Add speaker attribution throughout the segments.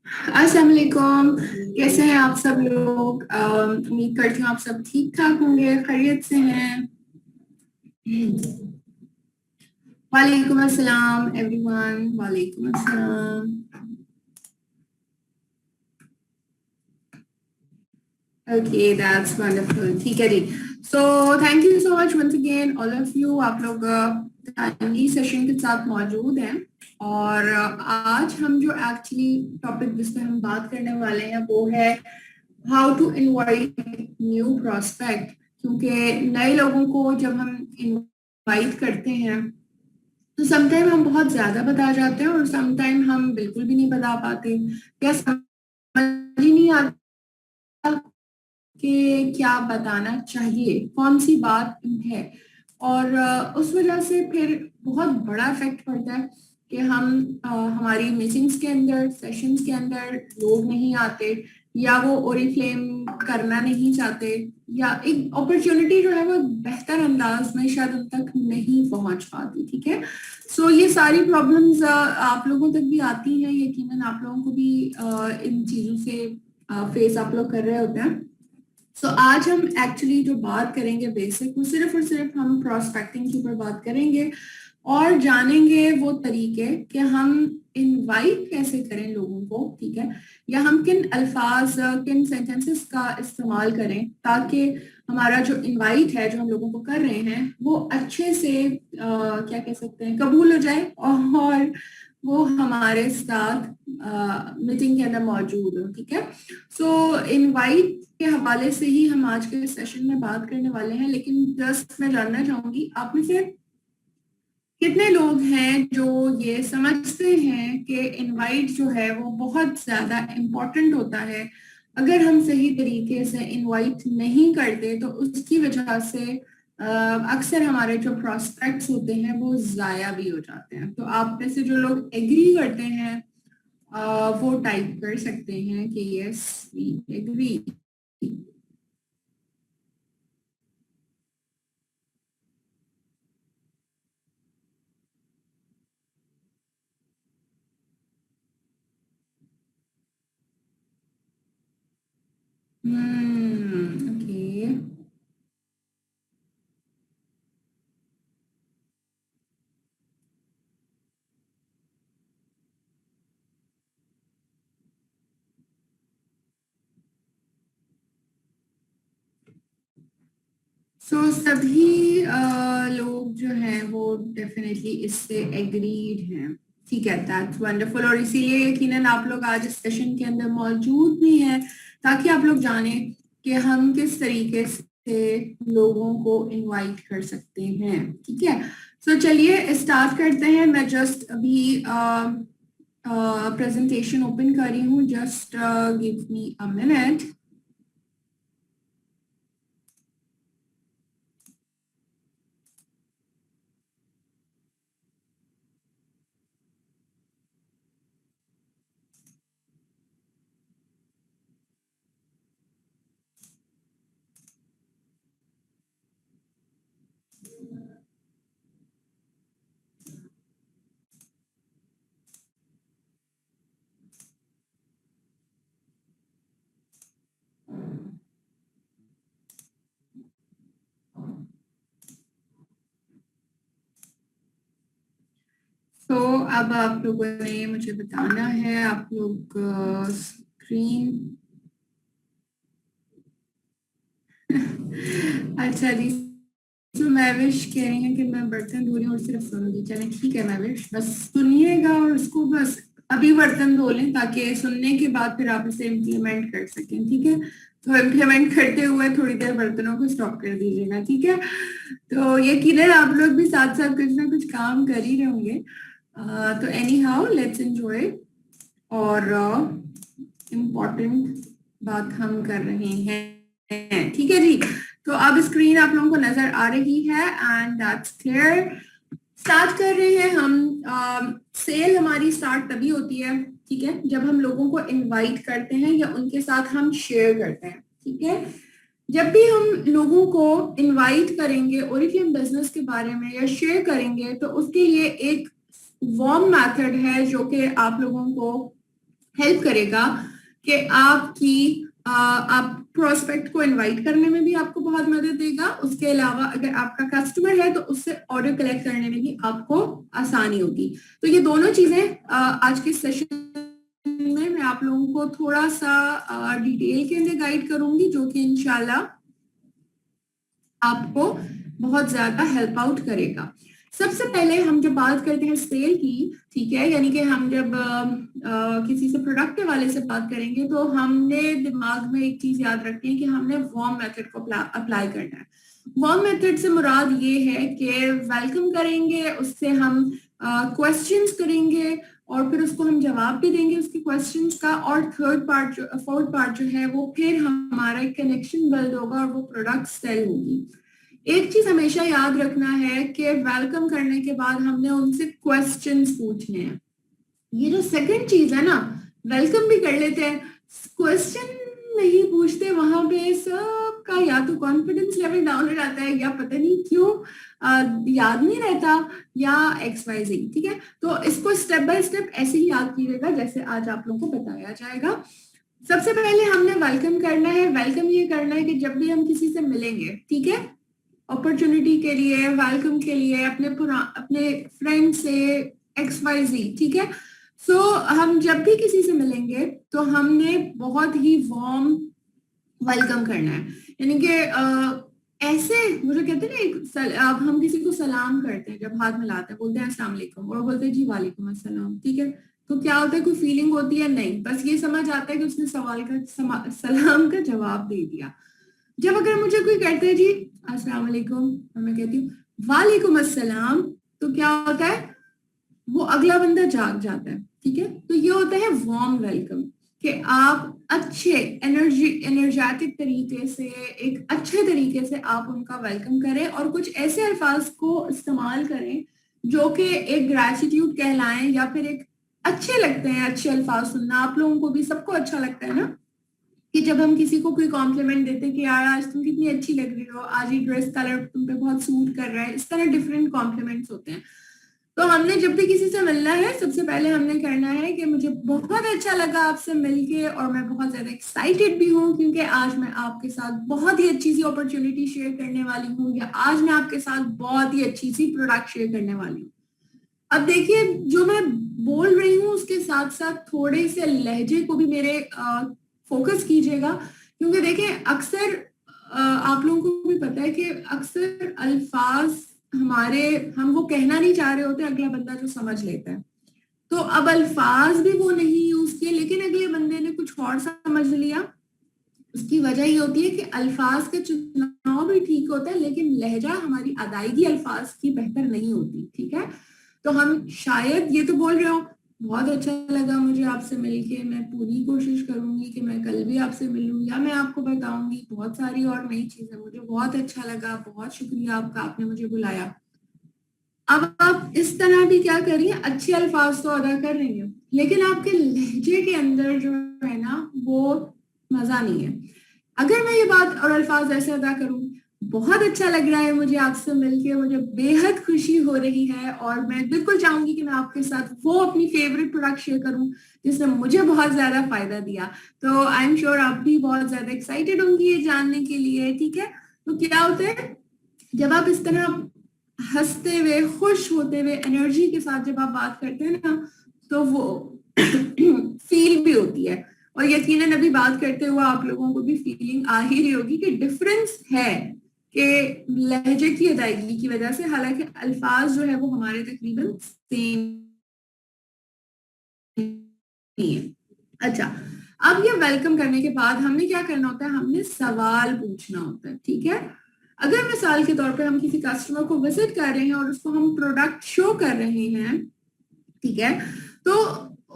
Speaker 1: अस्सलाम वालेकुम। कैसे हैं आप सब लोग? उम्मीद करती हूँ आप सब ठीक ठाक होंगे, खैरियत से हैं। वालेकुम अस्सलाम एवरीवन, वालेकुम अस्सलाम। Okay, that's wonderful. ठीक है जी। So thank you so much once again all of you. आप लोग टाइमली सेशन के साथ मौजूद हैं। और आज हम जो एक्चुअली टॉपिक जिस पे हम बात करने वाले हैं वो है how to invite new prospect. क्योंकि नए लोगों को जब हम इनवाइट करते हैं तो समटाइम हम बहुत ज्यादा बता जाते हैं और समटाइम हम बिल्कुल भी नहीं बता पाते, या समझ ही नहीं आता कि क्या बताना चाहिए, कौन सी बात है। और उस वजह से फिर बहुत बड़ा इफेक्ट पड़ता है कि हम हमारी मीटिंग्स के अंदर, सेशंस के अंदर लोग नहीं आते, या वो ओरिफ्लेम करना नहीं चाहते, या एक अपॉर्चुनिटी जो है वो बेहतर अंदाज में शायद उन तक नहीं पहुंच पाती। ठीक है। सो ये सारी प्रॉब्लम्स आप लोगों तक भी आती हैं, यकीनन आप लोगों को भी इन चीजों से फेस आप लोग कर रहे होते हैं। सो आज हम एक्चुअली जो बात करेंगे बेसिक, वो सिर्फ और सिर्फ हम प्रोस्पेक्टिंग के ऊपर बात करेंगे और जानेंगे वो तरीके कि हम इनवाइट कैसे करें लोगों को। ठीक है। या हम किन अल्फाज, किन सेंटेंसेस का इस्तेमाल करें ताकि हमारा जो इनवाइट है जो हम लोगों को कर रहे हैं वो अच्छे से क्या कह सकते हैं, कबूल हो जाए और वो हमारे साथ मीटिंग के अंदर मौजूद हो। ठीक है। सो इनवाइट के हवाले से ही हम आज के सेशन में बात करने वाले हैं, लेकिन जस्ट मैं जानना चाहूंगी आप में से कितने लोग हैं जो ये समझते हैं कि इनवाइट जो है वो बहुत ज्यादा इम्पोर्टेंट होता है। अगर हम सही तरीके से इनवाइट नहीं करते तो उसकी वजह से अक्सर हमारे जो प्रोस्पेक्ट्स होते हैं वो जाया भी हो जाते हैं। तो आप में से जो लोग एग्री करते हैं वो टाइप कर सकते हैं कि यस वी एग्री। ओके। सो सभी लोग जो हैं वो डेफिनेटली इससे एग्रीड हैं। ठीक है, दैट्स वंडरफुल। और इसीलिए यकीनन आप लोग आज इस सेशन के अंदर मौजूद भी हैं ताकि आप लोग जानें कि हम किस तरीके से लोगों को इनवाइट कर सकते हैं। ठीक है। सो चलिए स्टार्ट करते हैं। मैं जस्ट अभी प्रेजेंटेशन ओपन कर रही हूँ। Just give me a minute. तो अब आप लोगों ने मुझे बताना है, आप लोग स्क्रीन अच्छा जी। तो महविश कह रही है कि मैं बर्तन धो रही हूँ और सिर्फ सुनूंगी। चलें ठीक है महविश, बस सुनिएगा और उसको बस अभी बर्तन धो लें ताकि सुनने के बाद फिर आप इसे इम्प्लीमेंट कर सकें। ठीक है। तो इम्प्लीमेंट करते हुए थोड़ी देर बर्तनों को स्टॉप कर दीजिएगा। ठीक है। तो यकीनन आप लोग भी साथ साथ कुछ ना कुछ काम कर ही रहे होंगे। तो एनी हाउ लेट्स एंजॉय। और इम्पोर्टेंट बात हम कर रहे हैं। ठीक है जी। तो अब स्क्रीन आप लोगों को नजर आ रही है एंड दैट्स क्लियर। स्टार्ट कर रहे हैं हम। सेल हमारी स्टार्ट तभी होती है, ठीक है, जब हम लोगों को इनवाइट करते हैं या उनके साथ हम शेयर करते हैं। ठीक है। जब भी हम लोगों को इनवाइट करेंगे ओरिफ्लेम बिजनेस के बारे में या शेयर करेंगे तो उसके लिए एक वार्म मेथड है जो कि आप लोगों को हेल्प करेगा कि आप प्रोस्पेक्ट को इनवाइट करने में भी आपको बहुत मदद देगा। उसके अलावा अगर आपका कस्टमर है तो उससे ऑर्डर कलेक्ट करने में भी आपको आसानी होगी। तो ये दोनों चीजें आज के सेशन में मैं आप लोगों को थोड़ा सा डिटेल के अंदर गाइड करूंगी, जो कि इंशाल्लाह आपको बहुत ज्यादा हेल्प आउट करेगा। सबसे पहले हम जब बात करते हैं सेल की, ठीक है, यानी कि हम जब किसी से प्रोडक्ट के वाले से बात करेंगे तो हमने दिमाग में एक चीज याद रखनी है कि हमने वार्म मेथड को अप्लाई करना है। वार्म मेथड से मुराद ये है कि वेलकम करेंगे, उससे हम क्वेश्चंस करेंगे और फिर उसको हम जवाब भी देंगे उसके क्वेश्चंस का, और फोर्थ पार्ट जो है वो फिर हमारा एक कनेक्शन बिल्ड होगा और वो प्रोडक्ट सेल होगी। एक चीज हमेशा याद रखना है कि वेलकम करने के बाद हमने उनसे क्वेश्चंस पूछने हैं। ये जो सेकंड चीज है ना, वेलकम भी कर लेते हैं, क्वेश्चन नहीं पूछते, वहां पे सबका या तो कॉन्फिडेंस लेवल डाउन हो जाता है या पता नहीं क्यों याद नहीं रहता, या XYZ, ठीक है। तो इसको स्टेप बाय स्टेप ऐसे ही याद कीजिएगा जैसे आज आप लोगों को बताया जाएगा। सबसे पहले हमने वेलकम करना है। वेलकम ये करना है कि जब भी हम किसी से मिलेंगे, ठीक है, अपॉर्चुनिटी के लिए, वेलकम के लिए, अपने फ्रेंड से, XYZ, ठीक है। सो हम जब भी किसी से मिलेंगे तो हमने बहुत ही वार्म वेलकम करना है, यानी कि ऐसे मुझे कहते हैं ना, अब हम किसी को सलाम करते हैं, जब हाथ मिलाते हैं बोलते हैं अस्सलाम वालेकुम, और बोलते हैं जी वालेकुम अस्सलाम, ठीक है। तो क्या होता है, कोई फीलिंग होती है? नहीं, बस ये समझ आता है कि उसने सलाम का जवाब दे दिया। जब अगर मुझे कोई कहते हैं जी अस्सलाम वालेकुम और मैं कहती हूँ वालेकुम अस्सलाम, तो क्या होता है, वो अगला बंदा जाग जाता है, ठीक है। तो ये होता है वार्म वेलकम, कि आप अच्छे एनर्जेटिक तरीके से, एक अच्छे तरीके से आप उनका वेलकम करें और कुछ ऐसे अल्फाज को इस्तेमाल करें जो कि एक ग्रेटिट्यूड कहलाएं, या फिर एक अच्छे लगते हैं। अच्छे अल्फाज सुनना आप लोगों को भी, सबको अच्छा लगता है ना, कि जब हम किसी को कोई कॉम्प्लीमेंट देते हैं कि यार आज तुम कितनी अच्छी लग रही हो, आज ये ड्रेस कलर तुम पे बहुत सूट कर रहा है, इस तरह डिफरेंट कॉम्प्लीमेंट्स होते हैं। तो हमने जब भी किसी से मिलना है, सबसे पहले हमने करना है कि मुझे बहुत अच्छा लगा आपसे मिलके और मैं बहुत ज्यादा एक्साइटेड भी हूँ, क्योंकि आज मैं आपके साथ बहुत ही अच्छी सी अपॉर्चुनिटी शेयर करने वाली हूँ, या आज मैं आपके साथ बहुत ही अच्छी सी प्रोडक्ट शेयर करने वाली हूँ। अब देखिए, जो मैं बोल रही हूँ उसके साथ साथ थोड़े से लहजे को भी मेरे फोकस कीजिएगा, क्योंकि देखिए अक्सर आप लोगों को भी पता है कि अक्सर अल्फाज हम वो कहना नहीं चाह रहे होते, अगला बंदा जो समझ लेता है। तो अब अल्फाज भी वो नहीं यूज किए, लेकिन अगले बंदे ने कुछ और समझ लिया। उसकी वजह ये होती है कि अल्फाज का चुनाव भी ठीक होता है, लेकिन लहजा, हमारी अदायगी अल्फाज की बेहतर नहीं होती, ठीक है। तो हम शायद ये तो बोल रहे हो बहुत अच्छा लगा मुझे आपसे मिलके, मैं पूरी कोशिश करूंगी कि मैं कल भी आपसे मिलूं, या मैं आपको बताऊंगी बहुत सारी और नई चीजें, मुझे बहुत अच्छा लगा, बहुत शुक्रिया आपका, आपने मुझे बुलाया। अब आप इस तरह भी क्या करिए, अच्छे अल्फाज तो अदा कर रही हैं, लेकिन आपके लहजे के अंदर जो है ना वो मजा नहीं है। अगर मैं ये बात और अल्फाज ऐसे अदा करूं, बहुत अच्छा लग रहा है मुझे आपसे मिलके, मुझे बेहद खुशी हो रही है, और मैं बिल्कुल चाहूंगी कि मैं आपके साथ वो अपनी फेवरेट प्रोडक्ट शेयर करूं जिसने मुझे बहुत ज्यादा फायदा दिया। तो आई एम श्योर आप भी बहुत ज्यादा एक्साइटेड होंगी ये जानने के लिए, ठीक है। तो क्या होता है, जब आप इस तरह हंसते हुए, खुश होते हुए, एनर्जी के साथ जब आप बात करते हैं ना, तो वो फील भी होती है। और यकीनन अभी बात करते हुए आप लोगों को भी फीलिंग आ ही रही होगी कि डिफरेंस है, कि लहजे की अदायगी की वजह से, हालांकि अल्फाज जो है वो हमारे तकरीबन सेम ही है। अच्छा, अब ये वेलकम करने के बाद हमने क्या करना होता है, हमने सवाल पूछना होता है, ठीक है। अगर मिसाल के तौर पे हम किसी कस्टमर को विजिट कर रहे हैं और उसको हम प्रोडक्ट शो कर रहे हैं, ठीक है, तो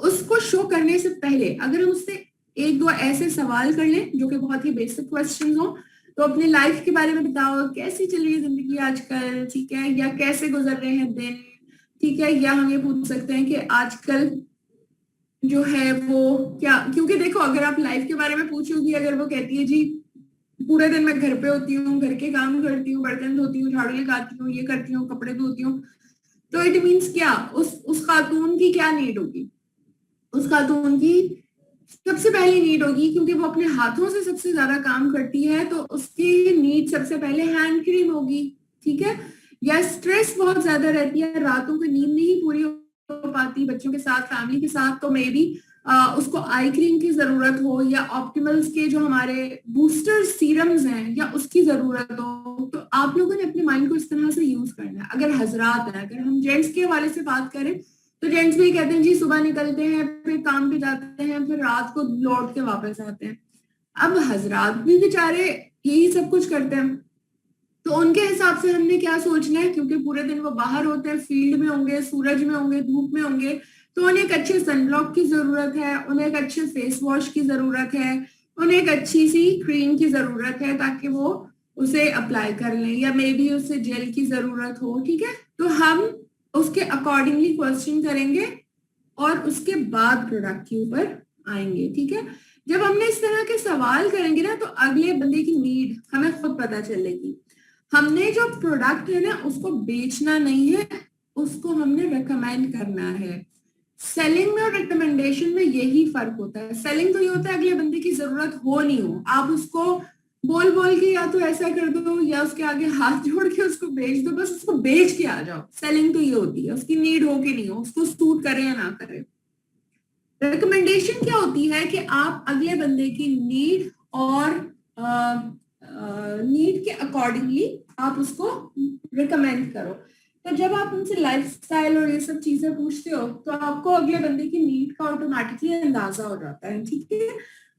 Speaker 1: उसको शो करने से पहले अगर हम उससे एक दो ऐसे सवाल कर लें जो कि बहुत ही बेसिक क्वेश्चंस हो, तो अपनी लाइफ के बारे में बताओ, कैसी चल रही है जिंदगी आजकल, ठीक है, या कैसे गुजर रहे हैं दिन, ठीक है, या हम ये पूछ सकते हैं कि आजकल जो है वो क्या, क्योंकि देखो अगर आप लाइफ के बारे में पूछोगी, अगर वो कहती है जी पूरे दिन मैं घर पे होती हूँ, घर के काम करती हूँ, बर्तन धोती हूँ, झाड़ू लगाती हूँ, ये करती हूँ, कपड़े धोती हूँ, तो इट मीन्स क्या, उस खातून की क्या नीड होगी, उस खातून की सबसे पहली नीड होगी, क्योंकि वो अपने हाथों से सबसे ज्यादा काम करती है, तो उसकी नीड सबसे पहले हैंड क्रीम होगी, ठीक है। या स्ट्रेस बहुत ज्यादा रहती है, रातों को नींद नहीं पूरी हो पाती बच्चों के साथ, फैमिली के साथ, तो मे बी उसको आई क्रीम की जरूरत हो, या ऑप्टिमल्स के जो हमारे बूस्टर सीरम्स हैं या उसकी जरूरत हो। तो आप लोगों ने अपने माइंड को इस तरह से यूज करना है। अगर हजरात है, अगर हम जेंट्स के हवाले से बात करें, तो जेंट्स भी कहते हैं जी सुबह निकलते हैं, फिर काम पे जाते हैं, फिर रात को लौट के वापस आते हैं। अब हजरात भी बेचारे यही सब कुछ करते हैं, तो उनके हिसाब से हमने क्या सोचना है, क्योंकि पूरे दिन वो बाहर होते हैं, फील्ड में होंगे, सूरज में होंगे, धूप में होंगे, तो उन्हें एक अच्छे सनब्लॉक की जरूरत है, उन्हें एक अच्छे फेस वॉश की जरूरत है, उन्हें एक अच्छी सी क्रीम की जरूरत है, ताकि वो उसे अप्लाई कर लें, या मे बी उसे जेल की जरूरत हो, ठीक है। तो हम उसके अकॉर्डिंगली क्वेश्चन करेंगे और उसके बाद प्रोडक्ट के ऊपर आएंगे, ठीक है। जब हमने इस तरह के सवाल करेंगे ना, तो अगले बंदे की नीड हमें खुद पता चलेगी। हमने जो प्रोडक्ट है ना, उसको बेचना नहीं है, उसको हमने रिकमेंड करना है। सेलिंग में और रिकमेंडेशन में यही फर्क होता है। सेलिंग तो ये होता है अगले बंदे की जरूरत हो नहीं हो, आप उसको बोल बोल के या तो ऐसा कर दो, या उसके आगे हाथ जोड़ के उसको बेच दो, बस उसको बेच के आ जाओ। सेलिंग तो ये होती है, उसकी नीड हो कि नहीं हो, उसको सूट करे या ना करे। रिकमेंडेशन क्या होती है कि आप अगले बंदे की नीड और नीड के अकॉर्डिंगली आप उसको रिकमेंड करो। तो जब आप उनसे लाइफस्टाइल और ये सब चीजें पूछते हो, तो आपको अगले बंदे की नीड का ऑटोमेटिकली अंदाजा हो जाता है, ठीक है।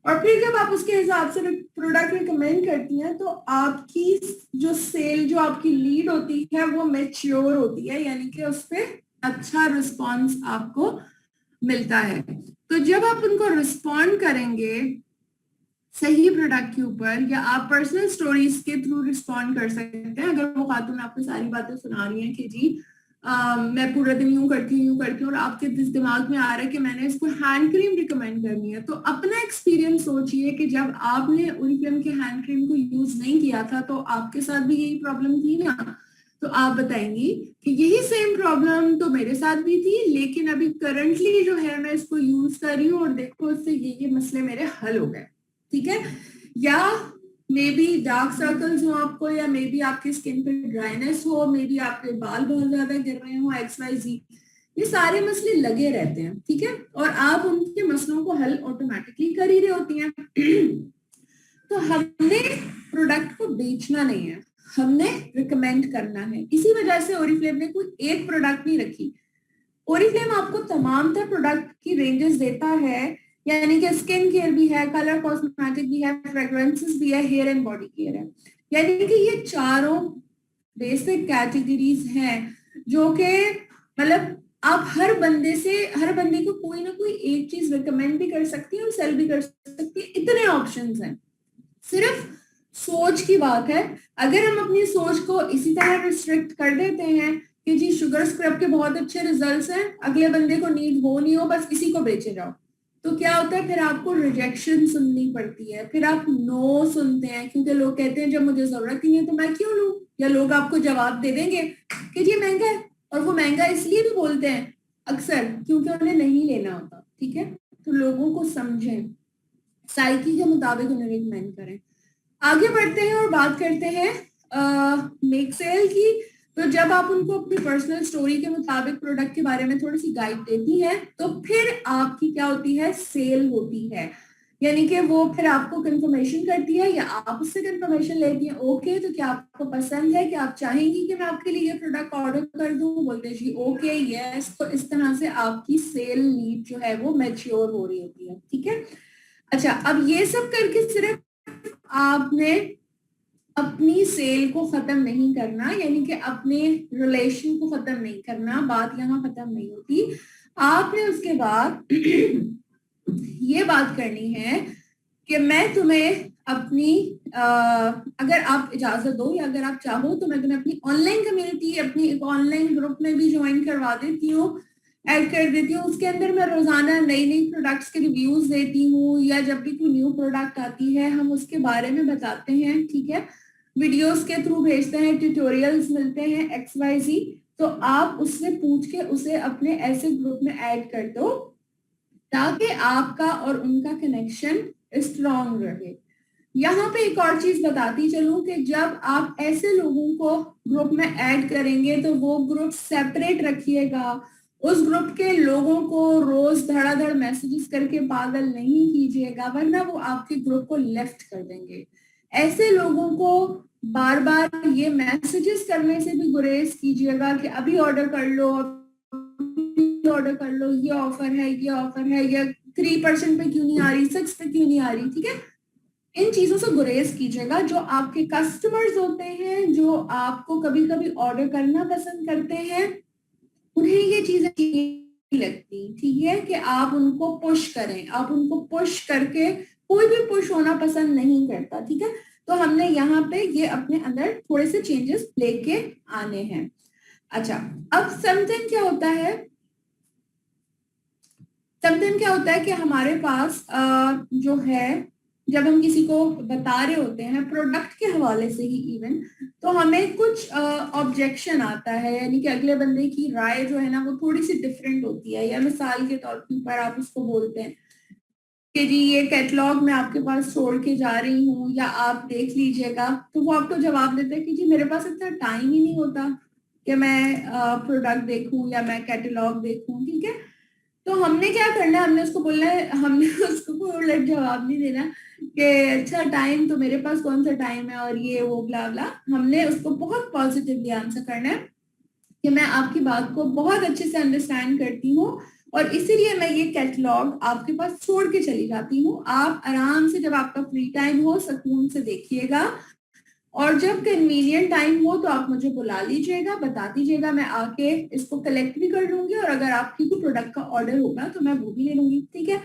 Speaker 1: और फिर जब आप उसके हिसाब से प्रोडक्ट रिकमेंड करती हैं, तो आपकी जो सेल, जो आपकी लीड होती है, वो मैच्योर होती है, यानी कि उस पर अच्छा रिस्पॉन्स आपको मिलता है। तो जब आप उनको रिस्पॉन्ड करेंगे सही प्रोडक्ट के ऊपर, या आप पर्सनल स्टोरीज के थ्रू रिस्पॉन्ड कर सकते हैं। अगर वो खातून आपको सारी बातें सुना रही है कि जी मैं पूरा दिन यूं करती हूँ, और आपके दिमाग में आ रहा है कि मैंने इसको हैंड क्रीम रिकमेंड करनी है, तो अपना एक्सपीरियंस सोचिए कि जब आपने ओरिफ्लेम के हैंड क्रीम को यूज नहीं किया था, तो आपके साथ भी यही प्रॉब्लम थी ना। तो आप बताएंगी कि यही सेम प्रॉब्लम तो मेरे साथ भी थी, लेकिन अभी करंटली जो है मैं इसको यूज कर रही हूँ, और देखो इससे ये मसले मेरे हल हो गए, ठीक है। या मे बी डार्क सर्कल्स हो आपको, या मे बी आपकी स्किन पे ड्राइनेस हो, मे बी आपके बाल बहुत ज्यादा गिर रहे हो, XYZ, ये सारे मसले लगे रहते हैं, ठीक है। और आप उनके मसलों को हल ऑटोमेटिकली कर ही रही होती हैं। तो हमने प्रोडक्ट को बेचना नहीं है, हमने रिकमेंड करना है। इसी वजह से ओरिफ्लेम ने कोई एक प्रोडक्ट नहीं रखी। ओरिफ्लेम आपको तमाम तरह प्रोडक्ट की रेंजेस देता है, यानी कि स्किन केयर भी है, कलर कॉस्मेटिक भी है, फ्रेग्रेंसेस भी है, हेयर एंड बॉडी केयर है। यानी कि ये चारों बेसिक कैटेगरीज हैं, जो कि मतलब आप हर बंदे को कोई ना कोई एक चीज रिकमेंड भी कर सकती है और सेल भी कर सकती है। इतने ऑप्शंस हैं, सिर्फ सोच की बात है। अगर हम अपनी सोच को इसी तरह रिस्ट्रिक्ट कर देते हैं कि जी शुगर स्क्रब के बहुत अच्छे रिजल्ट्स हैं, अगले बंदे को नीड हो नहीं हो, बस इसी को बेचे जाओ, तो क्या होता है, फिर आपको रिजेक्शन सुननी पड़ती है, फिर आप नो सुनते हैं, क्योंकि लोग कहते हैं जब मुझे जरूरत ही नहीं है तो मैं क्यों लूं। या लोग आपको जवाब दे देंगे कि जी महंगा है, और वो महंगा इसलिए भी बोलते हैं अक्सर क्योंकि उन्हें नहीं लेना होता, ठीक है। तो लोगों को समझें, साइकी के मुताबिक उन्हें रिकमेंड करें। आगे बढ़ते हैं और बात करते हैं मेक सेल की। तो जब आप उनको अपनी पर्सनल स्टोरी के मुताबिक प्रोडक्ट के बारे में थोड़ी सी गाइड देती हैं, तो फिर आपकी क्या होती है, सेल होती है। यानी कि वो फिर आपको कंफर्मेशन करती है, या आप उससे कंफर्मेशन लेती हैं, ओके तो क्या आपको पसंद है, कि आप चाहेंगी कि मैं आपके लिए ये प्रोडक्ट ऑर्डर कर दूं, बोलते जी ओके यस। तो इस तरह से आपकी सेल लीड जो है वो मैच्योर हो रही होती है, ठीक है। अच्छा, अब ये सब करके सिर्फ आपने अपनी सेल को खत्म नहीं करना, यानी कि अपने रिलेशन को खत्म नहीं करना, बात यहाँ खत्म नहीं होती। आपने उसके बाद ये बात करनी है कि मैं तुम्हें अपनी अगर आप इजाजत दो, या अगर आप चाहो तो मैं तुम्हें अपनी ऑनलाइन कम्युनिटी, अपनी एक ऑनलाइन ग्रुप में भी ज्वाइन करवा देती हूँ, ऐड कर देती हूँ। उसके अंदर मैं रोजाना नई नई प्रोडक्ट्स के रिव्यूज देती हूँ, या जब भी कोई न्यू प्रोडक्ट आती है हम उसके बारे में बताते हैं, ठीक है। वीडियोस के थ्रू भेजते हैं, ट्यूटोरियल्स मिलते हैं, XYZ। तो आप उससे पूछ के उसे अपने ऐसे ग्रुप में ऐड कर दो ताकि आपका और उनका कनेक्शन स्ट्रॉन्ग रहे। यहाँ पे एक और चीज बताती चलूं कि जब आप ऐसे लोगों को ग्रुप में ऐड करेंगे तो वो ग्रुप सेपरेट रखिएगा। उस ग्रुप के लोगों को रोज धड़ाधड़ मैसेजेस करके पागल नहीं कीजिएगा, वरना वो आपके ग्रुप को लेफ्ट कर देंगे। ऐसे लोगों को बार बार ये मैसेजेस करने से भी गुरेज कीजिएगा कि अभी ऑर्डर कर लो, ऑर्डर कर लो, ये ऑफर है, ये ऑफर है, ये 3% पे क्यों नहीं आ रही, 6 पे क्यों नहीं आ रही। ठीक है, इन चीजों से गुरेज कीजिएगा। जो आपके कस्टमर्स होते हैं, जो आपको कभी कभी ऑर्डर करना पसंद करते हैं, उन्हें ये चीजें नहीं लगती। ठीक है, कि आप उनको पुश करें, आप उनको पुश करके, कोई भी पुश होना पसंद नहीं करता। ठीक है, तो हमने यहाँ पे ये अपने अंदर थोड़े से चेंजेस लेके आने हैं। अच्छा, अब समटाइम क्या होता है, समटाइम क्या होता है कि हमारे पास जो है, जब हम किसी को बता रहे होते हैं प्रोडक्ट के हवाले से ही इवन, तो हमें कुछ ऑब्जेक्शन आता है, यानी कि अगले बंदे की राय जो है ना वो थोड़ी सी डिफरेंट होती है। या मिसाल के तौर पर आप उसको बोलते हैं कि जी ये कैटलॉग मैं आपके पास छोड़ के जा रही हूँ, या आप देख लीजिएगा, तो वो आपको जवाब देते हैं कि जी मेरे पास इतना टाइम ही नहीं होता कि मैं प्रोडक्ट देखूं या मैं कैटलॉग देखूं। ठीक है, तो हमने क्या करना है, हमने उसको बोलना है, हमने उसको कोई उलट जवाब नहीं देना कि अच्छा टाइम तो मेरे पास कौन सा टाइम है और ये वो ब्ला ब्ला। हमने उसको बहुत पॉजिटिवली आंसर करना है कि मैं आपकी बात को बहुत अच्छे से अंडरस्टैंड करती हूँ और इसीलिए मैं ये कैटलॉग आपके पास छोड़ के चली जाती हूँ। आप आराम से जब आपका फ्री टाइम हो सुकून से देखिएगा, और जब कन्वीनियंट टाइम हो तो आप मुझे बुला लीजिएगा, बता दीजिएगा, मैं आके इसको कलेक्ट भी कर लूंगी, और अगर आपकी कोई प्रोडक्ट का ऑर्डर होगा तो मैं वो भी ले लूंगी। ठीक है,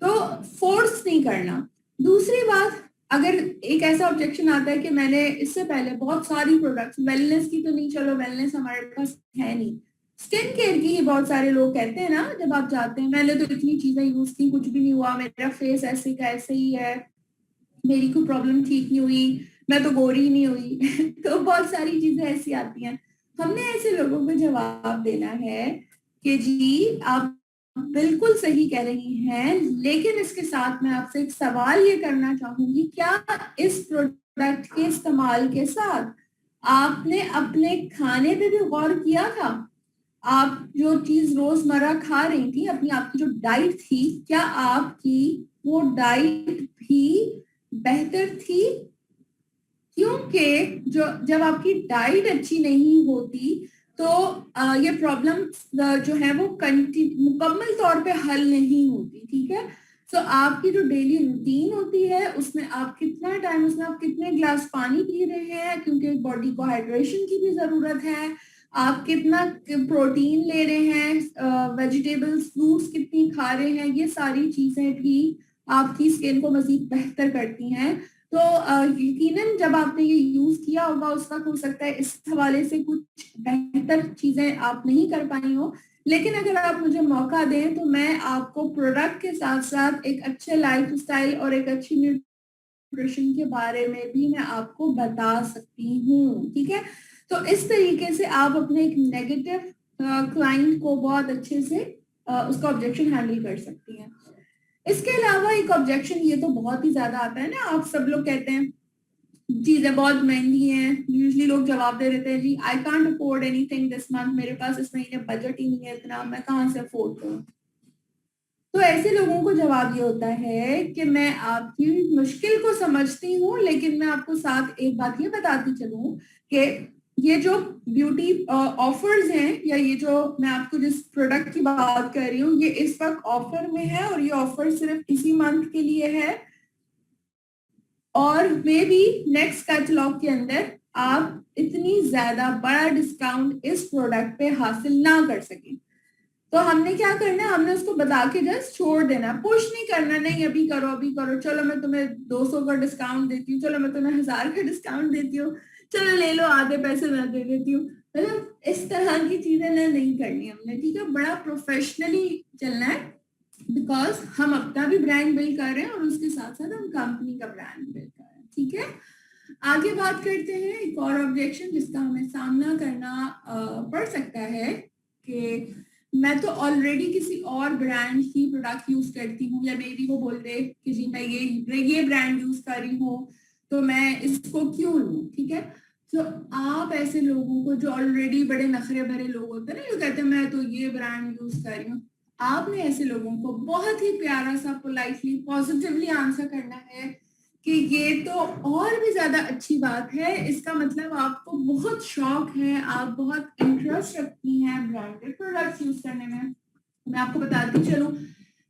Speaker 1: तो फोर्स नहीं करना। दूसरी बात, अगर एक ऐसा ऑब्जेक्शन आता है कि मैंने इससे पहले बहुत सारी प्रोडक्ट्स, वेलनेस की तो नहीं, चलो वेलनेस हमारे पास है नहीं, स्किन केयर की ही बहुत सारे लोग कहते हैं ना, जब आप जाते हैं मैंने तो इतनी चीजें यूज की, कुछ भी नहीं हुआ, मेरा फेस ऐसे का ऐसे ही है, मेरी कोई प्रॉब्लम ठीक नहीं हुई, मैं तो गोरी नहीं हुई तो बहुत सारी चीजें ऐसी आती हैं। हमने ऐसे लोगों को जवाब देना है कि जी आप बिल्कुल सही कह रही हैं, लेकिन इसके साथ मैं आपसे एक सवाल ये करना चाहूंगी, क्या इस प्रोडक्ट के इस्तेमाल के साथ आपने अपने खाने पे भी गौर किया था? आप जो चीज रोजमर्रा खा रही थी, अपनी आपकी जो डाइट थी, क्या आपकी वो डाइट भी बेहतर थी? क्योंकि जो जब आपकी डाइट अच्छी नहीं होती तो ये प्रॉब्लम जो है वो मुकम्मल तौर पे हल नहीं होती। ठीक है, तो आपकी जो डेली रूटीन होती है उसमें आप कितना टाइम, उसमें आप कितने ग्लास पानी पी रहे हैं, क्योंकि बॉडी को हाइड्रेशन की भी जरूरत है, आप कितना प्रोटीन ले रहे हैं, वेजिटेबल्स फ्रूट्स कितनी खा रहे हैं, ये सारी चीजें भी आपकी स्किन को मजीद बेहतर करती हैं। तो यकीनन जब आपने ये यूज किया होगा उस वक्त हो सकता है इस हवाले से कुछ बेहतर चीजें आप नहीं कर पाई हो, लेकिन अगर आप मुझे मौका दें तो मैं आपको प्रोडक्ट के साथ साथ एक अच्छे लाइफ स्टाइल और एक अच्छी न्यूट्रिशन के बारे में भी मैं आपको बता सकती हूँ। ठीक है, तो इस तरीके से आप अपने एक नेगेटिव क्लाइंट को बहुत अच्छे से उसका ऑब्जेक्शन हैंडल कर सकती हैं। इसके अलावा एक ऑब्जेक्शन ये तो बहुत ही ज्यादा आता है ना, आप सब लोग कहते हैं चीजें बहुत महंगी हैं, यूजली लोग जवाब दे देते हैं जी I can't afford anything this month, मेरे पास इस महीने बजट ही नहीं है इतना, मैं कहाँ से अफोर्ड करूँ। तो ऐसे लोगों को जवाब ये होता है कि मैं आपकी मुश्किल को समझती हूँ, लेकिन मैं आपको साथ एक बात ये बताती चलूं कि ये जो ब्यूटी ऑफर्स हैं, या ये जो मैं आपको जिस प्रोडक्ट की बात कर रही हूँ, ये इस वक्त ऑफर में है और ये ऑफर सिर्फ इसी मंथ के लिए है, और मे बी नेक्स्ट कैटलॉग के अंदर आप इतनी ज्यादा बड़ा डिस्काउंट इस प्रोडक्ट पे हासिल ना कर सकें। तो हमने क्या करना है, हमने उसको बता के जस्ट छोड़ देना, पुश नहीं करना, नहीं अभी करो अभी करो, चलो मैं तुम्हें 200 का डिस्काउंट देती हूँ, चलो मैं तुम्हें 1000 का डिस्काउंट देती हूँ, चलो ले लो आधे पैसे मैं दे देती हूँ। मतलब इस तरह की चीजें ना नहीं करनी हमने। ठीक है, बड़ा प्रोफेशनली चलना है, बिकॉज हम अपना भी ब्रांड बिल्ड कर रहे हैं और उसके साथ साथ हम कंपनी का ब्रांड बिल्ड कर रहे हैं। ठीक है, आगे बात करते हैं एक और ऑब्जेक्शन जिसका हमें सामना करना पड़ सकता है कि मैं तो ऑलरेडी किसी और ब्रांड की प्रोडक्ट यूज करती हूँ, या मे बी वो बोल दे कि जी मैं ये ब्रांड यूज कर रही हूँ तो मैं इसको क्यों लूँ, ठीक है। तो आप ऐसे लोगों को जो ऑलरेडी बड़े नखरे भरे लोग होते हैं ना, जो कहते हैं मैं तो ये ब्रांड यूज कर रही हूँ, आपने ऐसे लोगों को बहुत ही प्यारा सा पोलाइटली पॉजिटिवली आंसर करना है कि ये तो और भी ज्यादा अच्छी बात है, इसका मतलब आपको बहुत शौक है, आप बहुत इंटरेस्ट रखती हैं ब्रांडेड प्रोडक्ट्स यूज करने में। मैं आपको बताती चलूं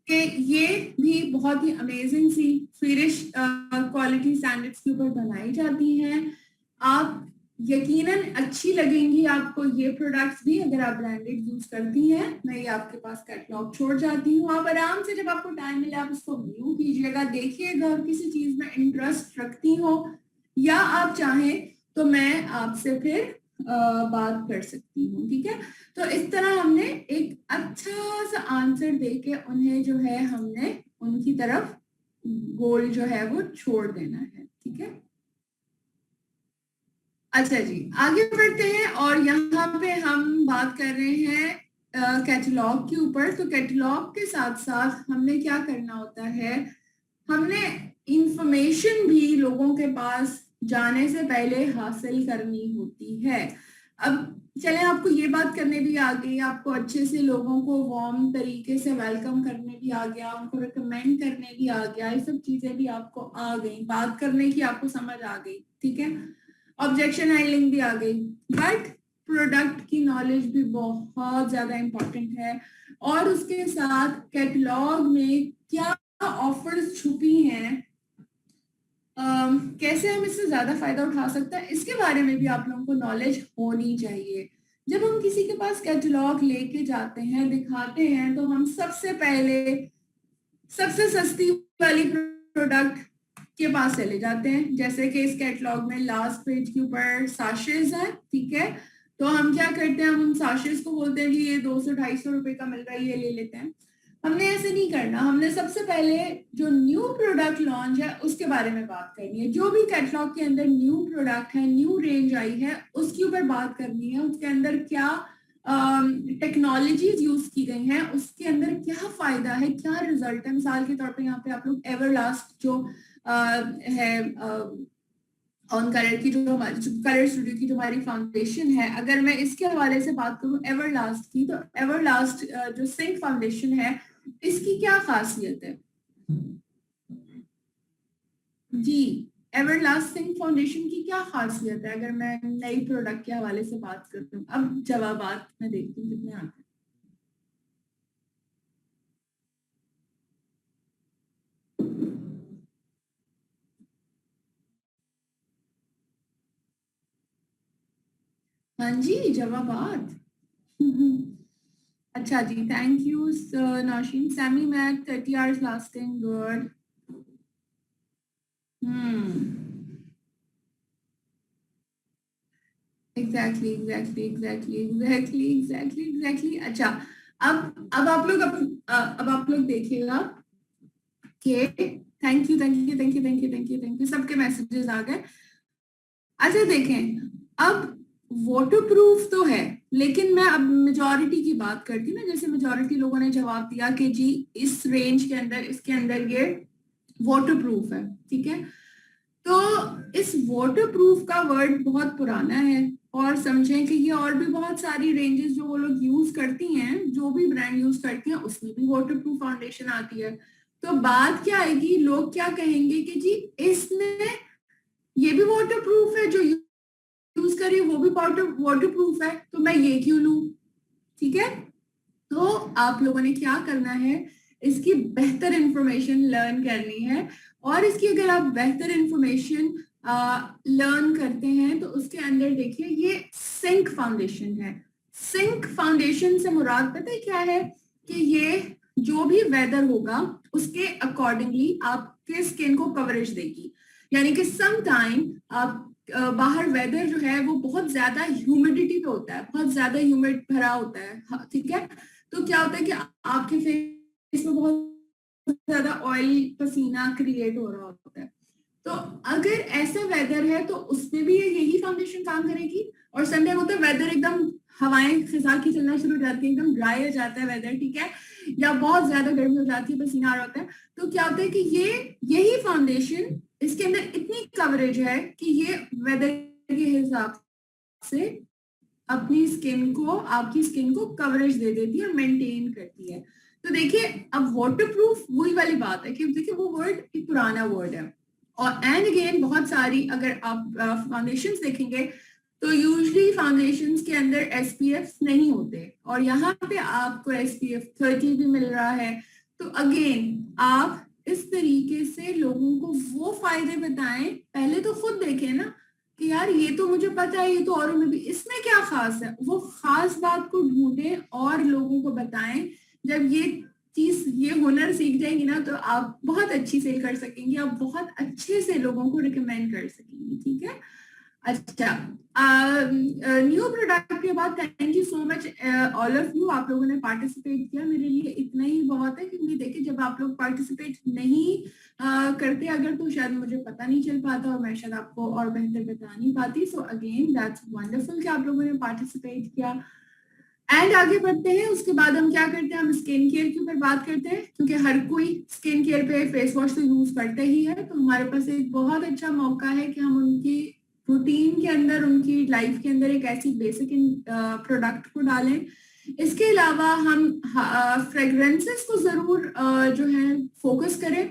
Speaker 1: कि ये भी बहुत ही अमेजिंग सी स्वीडिश क्वालिटी स्टैंडर्ड्स के ऊपर बनाई जाती हैं। आप यकीनन अच्छी लगेंगी आपको ये प्रोडक्ट्स भी अगर आप ब्रांडेड यूज करती हैं। मैं ये आपके पास कैटलॉग छोड़ जाती हूँ, आप आराम से जब आपको टाइम मिले आप उसको व्यू कीजिएगा, देखिएगा, और किसी चीज में इंटरेस्ट रखती हो या आप चाहें तो मैं आपसे फिर बात कर सकती हूँ, ठीक है। तो इस तरह हमने एक अच्छा सा आंसर देके उन्हें जो है हमने उनकी तरफ गोल जो है वो छोड़ देना है, ठीक है। अच्छा जी, आगे बढ़ते हैं और यहाँ पे हम बात कर रहे हैं कैटलॉग के ऊपर। तो कैटलॉग के साथ साथ हमने क्या करना होता है, हमने इंफॉर्मेशन भी लोगों के पास जाने से पहले हासिल करनी होती है। अब चले आपको ये बात करने भी आ गई, आपको अच्छे से लोगों को वार्म तरीके से वेलकम करने भी आ गया, उनको रिकमेंड करने भी आ गया, ये सब चीजें भी आपको आ गई, बात करने की आपको समझ आ गई, ठीक है। ऑब्जेक्शन हैंडलिंग भी आ गई, बट प्रोडक्ट की नॉलेज भी बहुत ज्यादा इंपॉर्टेंट है। और उसके साथ कैटलॉग में क्या ऑफर्स छुपी हैं, कैसे हम इससे ज्यादा फायदा उठा सकते हैं, इसके बारे में भी आप लोगों को नॉलेज होनी चाहिए। जब हम किसी के पास कैटलॉग लेके जाते हैं, दिखाते हैं, तो हम सबसे पहले सबसे सस्ती वाली प्रोडक्ट के पास चले जाते हैं। जैसे कि इस कैटलॉग में लास्ट पेज के ऊपर साशेज है, ठीक है। तो हम क्या करते हैं, हम उन साशेज को बोलते हैं कि ये 200-250 रुपए का मिल रहा है, ये ले लेते हैं। हमने ऐसे नहीं करना, हमने सबसे पहले जो न्यू प्रोडक्ट लॉन्च है उसके बारे में बात करनी है। जो भी कैटलॉग के अंदर न्यू प्रोडक्ट है, न्यू रेंज आई है, उसके ऊपर बात करनी है। उसके अंदर क्या टेक्नोलॉजीज यूज की गई हैं, उसके अंदर क्या फायदा है, क्या रिजल्ट है। मिसाल के तौर पे यहाँ पे आप लोग एवरलास्ट जो है ऑन कलर की, जो हमारी कलर स्टूडियो की जो हमारी फाउंडेशन है, अगर मैं इसके हवाले से बात करूं एवरलास्ट की, तो एवरलास्ट जो सिंक फाउंडेशन है, इसकी क्या खासियत है जी, एवरलास्ट सिंक फाउंडेशन की क्या खासियत है, अगर मैं नई प्रोडक्ट के हवाले से बात करती हूँ। अब जवाबात मैं देखती हूँ कितने आते हैं। हाँ जी, जवाबात अच्छा जी, thank you Naushin. Semi matte 30 hours lasting, good. Exactly. अच्छा, अब आप लोग अब आप लोग देखिएगा कि थैंक यू सबके मैसेजेस आ गए। अच्छा देखें, अब वाटर प्रूफ तो है, लेकिन मैं अब मेजॉरिटी की बात करती हूँ ना। जैसे मेजॉरिटी लोगों ने जवाब दिया कि जी इस रेंज के अंदर, इसके अंदर ये वाटर प्रूफ है, ठीक है। तो इस वाटर प्रूफ का वर्ड बहुत पुराना है, और समझें कि ये और भी बहुत सारी रेंजेस जो वो लोग यूज करती हैं, जो भी ब्रांड यूज करती हैं, उसमें भी वाटर प्रूफ फाउंडेशन आती है। तो बात क्या आएगी, लोग क्या कहेंगे कि जी इसमें ये भी वाटर प्रूफ है, जो यूज करी वो भी वाटर प्रूफ है, तो मैं ये क्यों लूं, ठीक है। तो आप लोगों ने क्या करना है, इसकी बेहतर इंफॉर्मेशन लर्न करनी है। और इसकी अगर आप बेहतर इंफॉर्मेशन लर्न करते हैं तो उसके अंदर देखिए ये सिंक फाउंडेशन है। सिंक फाउंडेशन से मुराद पता है क्या है, कि ये जो भी वेदर होगा उसके अकॉर्डिंगली आपके स्किन को कवरेज देगी। यानी कि सम टाइम आप बाहर वेदर जो है वो बहुत ज्यादा ह्यूमिडिटी पे होता है, बहुत ज्यादा ह्यूमिड भरा होता है, ठीक है। तो क्या होता है कि आपके फेस में बहुत ज्यादा ऑयल पसीना क्रिएट हो रहा होता है। तो अगर ऐसा वेदर है तो उसमें भी यही फाउंडेशन काम करेगी। और संडे होता है वेदर एकदम हवाएं खिसा की चलना शुरू हो जाती है, एकदम ड्राई हो जाता है वेदर, ठीक है, या बहुत ज्यादा गर्मी हो जाती है, पसीना आ रहा होता है, तो क्या होता है कि ये यही फाउंडेशन, इसके अंदर इतनी कवरेज है कि ये वेदर के हिसाब से अपनी स्किन को, आपकी स्किन को कवरेज दे देती है और मेंटेन करती है। तो देखिए अब वाटर प्रूफ वही वाली बात है कि देखिए वो वर्ड एक पुराना वर्ड है, और एंड अगेन बहुत सारी अगर आप फाउंडेशंस देखेंगे तो यूजली फाउंडेशंस के अंदर एसपीएफ नहीं होते, और यहाँ पे आपको एसपीएफ 30 भी मिल रहा है। तो अगेन आप इस तरीके से लोगों को वो फायदे बताएं, पहले तो खुद देखें ना कि यार ये तो मुझे पता है, ये तो औरों में भी, इसमें क्या खास है, वो खास बात को ढूंढें और लोगों को बताएं। जब ये चीज, ये हुनर सीख जाएंगी ना, तो आप बहुत अच्छी सेल कर सकेंगी, आप बहुत अच्छे से लोगों को रिकमेंड कर सकेंगी, ठीक है। अच्छा, न्यू प्रोडक्ट के बाद thank you so much all of you, आप लोगों ने पार्टिसिपेट किया, मेरे लिए इतना ही बहुत है, क्योंकि देखिए जब आप लोग पार्टिसिपेट नहीं करते अगर, तो शायद मुझे पता नहीं चल पाता और मैं शायद आपको और बेहतर बता नहीं पाती। सो अगेन दैट्स वंडरफुल कि आप लोगों ने पार्टिसिपेट किया। एंड आगे बढ़ते हैं, उसके बाद हम क्या करते हैं, हम स्किन केयर के ऊपर बात करते हैं, क्योंकि हर कोई स्किन केयर पे फेस वॉश तो यूज करते ही है, तो हमारे पास एक बहुत अच्छा मौका है कि हम उनकी रूटीन के अंदर, उनकी लाइफ के अंदर एक ऐसी बेसिक प्रोडक्ट को डालें। इसके अलावा हम फ्रेग्रेंसेस को जरूर जो है फोकस करें,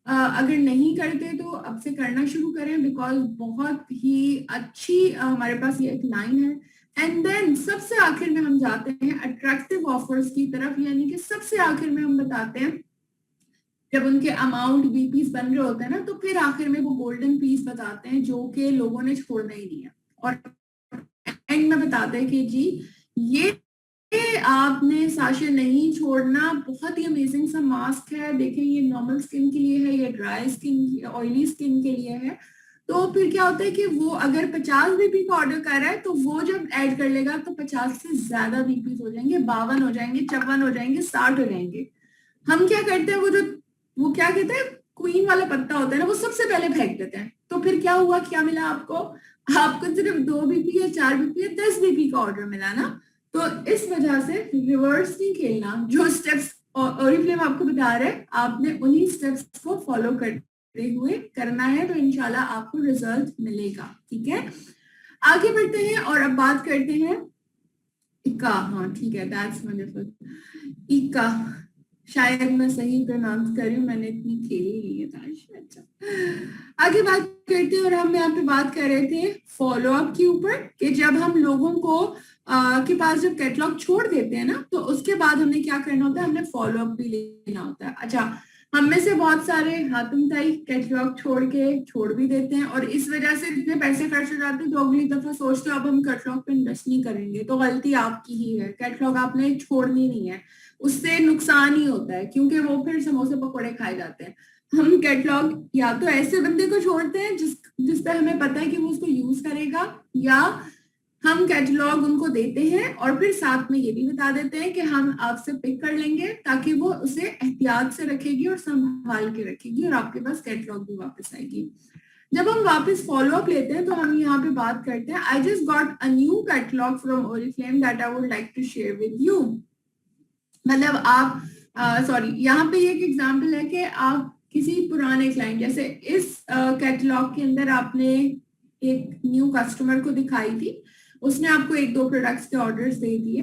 Speaker 1: अगर नहीं करते तो अब से करना शुरू करें, बिकॉज बहुत ही अच्छी हमारे पास ये एक लाइन है। एंड देन सबसे आखिर में हम जाते हैं अट्रैक्टिव ऑफर्स की तरफ, यानी कि सबसे आखिर में हम बताते हैं जब उनके अमाउंट बीपीस बन रहे होते हैं ना, तो फिर आखिर में वो गोल्डन पीस बताते हैं जो कि लोगों ने छोड़ना ही नहीं है, और एंड में बताते हैं कि जी ये आपने साशे नहीं छोड़ना, बहुत ही अमेजिंग सा मास्क है, देखें ये नॉर्मल स्किन के लिए है, ये ड्राई स्किन, ऑयली स्किन के लिए है। तो फिर क्या होता है कि वो अगर 50 बीपी का ऑर्डर कर रहा है, तो वो जब ऐड कर लेगा तो 50 से ज्यादा बीपीस हो जाएंगे, 52 हो जाएंगे, 54 हो जाएंगे, 60 हो जाएंगे। हम क्या करते हैं, वो क्या कहते हैं, क्वीन वाला पत्ता होता है ना, वो सबसे पहले फेंक देते हैं। तो फिर क्या हुआ, क्या मिला आपको, आपको सिर्फ 2 बीपी या 4 बीपी या 10 बीपी का ऑर्डर मिला ना। तो इस वजह से रिवर्स नहीं खेलना, जो स्टेप्स ओरिफ्लेम आपको बता रहे हैं, आपने उन्हीं स्टेप्स को फॉलो करते हुए करना है, तो इंशाल्लाह आपको रिजल्ट मिलेगा, ठीक है। आगे बढ़ते हैं और अब बात करते हैं इका, हाँ ठीक है, दैट्स वंडरफुल, इका, शायद मैं सही प्रोनाउंस कर रही हूँ, मैंने इतनी खेली नहीं है ताश। अच्छा, आगे बात करते हैं, और हम यहाँ पे बात कर रहे थे फॉलो अप के ऊपर, कि जब हम लोगों को के पास जब कैटलॉग छोड़ देते हैं ना, तो उसके बाद हमें क्या करना होता है, हमने फॉलो अप भी लेना होता है। अच्छा, हम में से बहुत सारे हाथम ताई कैटलॉग छोड़ भी देते हैं, और इस वजह से इतने पैसे खर्च हो जाते हैं, तो अगली दफा सोचते हो अब हम कैटलॉग पे इन्वेस्ट नहीं करेंगे, तो गलती आपकी ही है, कैटलॉग आपने छोड़नी नहीं है, उससे नुकसान ही होता है, क्योंकि वो फिर समोसे पकौड़े खाए जाते हैं। हम कैटलॉग या तो ऐसे बंदे को छोड़ते हैं जिस पे हमें पता है कि वो उसको यूज करेगा, या हम कैटलॉग उनको देते हैं और फिर साथ में ये भी बता देते हैं कि हम आपसे पिक कर लेंगे, ताकि वो उसे एहतियात से रखेगी और संभाल के रखेगी, और आपके पास कैटलॉग भी वापस आएगी। जब हम वापस फॉलो अप लेते हैं, तो हम यहाँ पे बात करते हैं, I just got a new catalogue from Oriflame that I would like to share with you. मतलब आप सॉरी, यहाँ पे एक एग्जांपल है कि आप किसी पुराने क्लाइंट, जैसे इस कैटलॉग के अंदर आपने एक न्यू कस्टमर को दिखाई थी, उसने आपको 1-2 प्रोडक्ट्स के ऑर्डर्स दे दिए।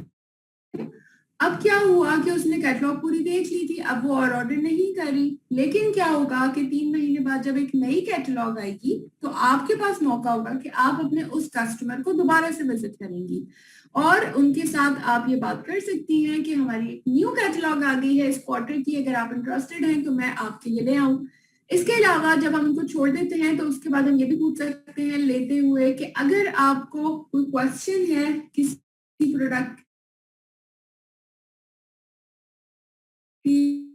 Speaker 1: अब क्या हुआ कि उसने कैटलॉग पूरी देख ली थी, अब वो और ऑर्डर नहीं करी, लेकिन क्या होगा कि 3 महीने बाद जब एक नई कैटलॉग आएगी, तो आपके पास मौका होगा कि आप अपने उस कस्टमर को दोबारा से विजिट करेंगी, और उनके साथ आप ये बात कर सकती हैं कि हमारी एक न्यू कैटलॉग आ गई है इस क्वार्टर की, अगर आप इंटरेस्टेड हैं तो मैं आपके लिए ले आऊं। इसके अलावा जब हम उनको छोड़ देते हैं, तो उसके बाद हम ये भी पूछ सकते हैं लेते हुए कि अगर आपको कोई क्वेश्चन है किसी प्रोडक्ट की,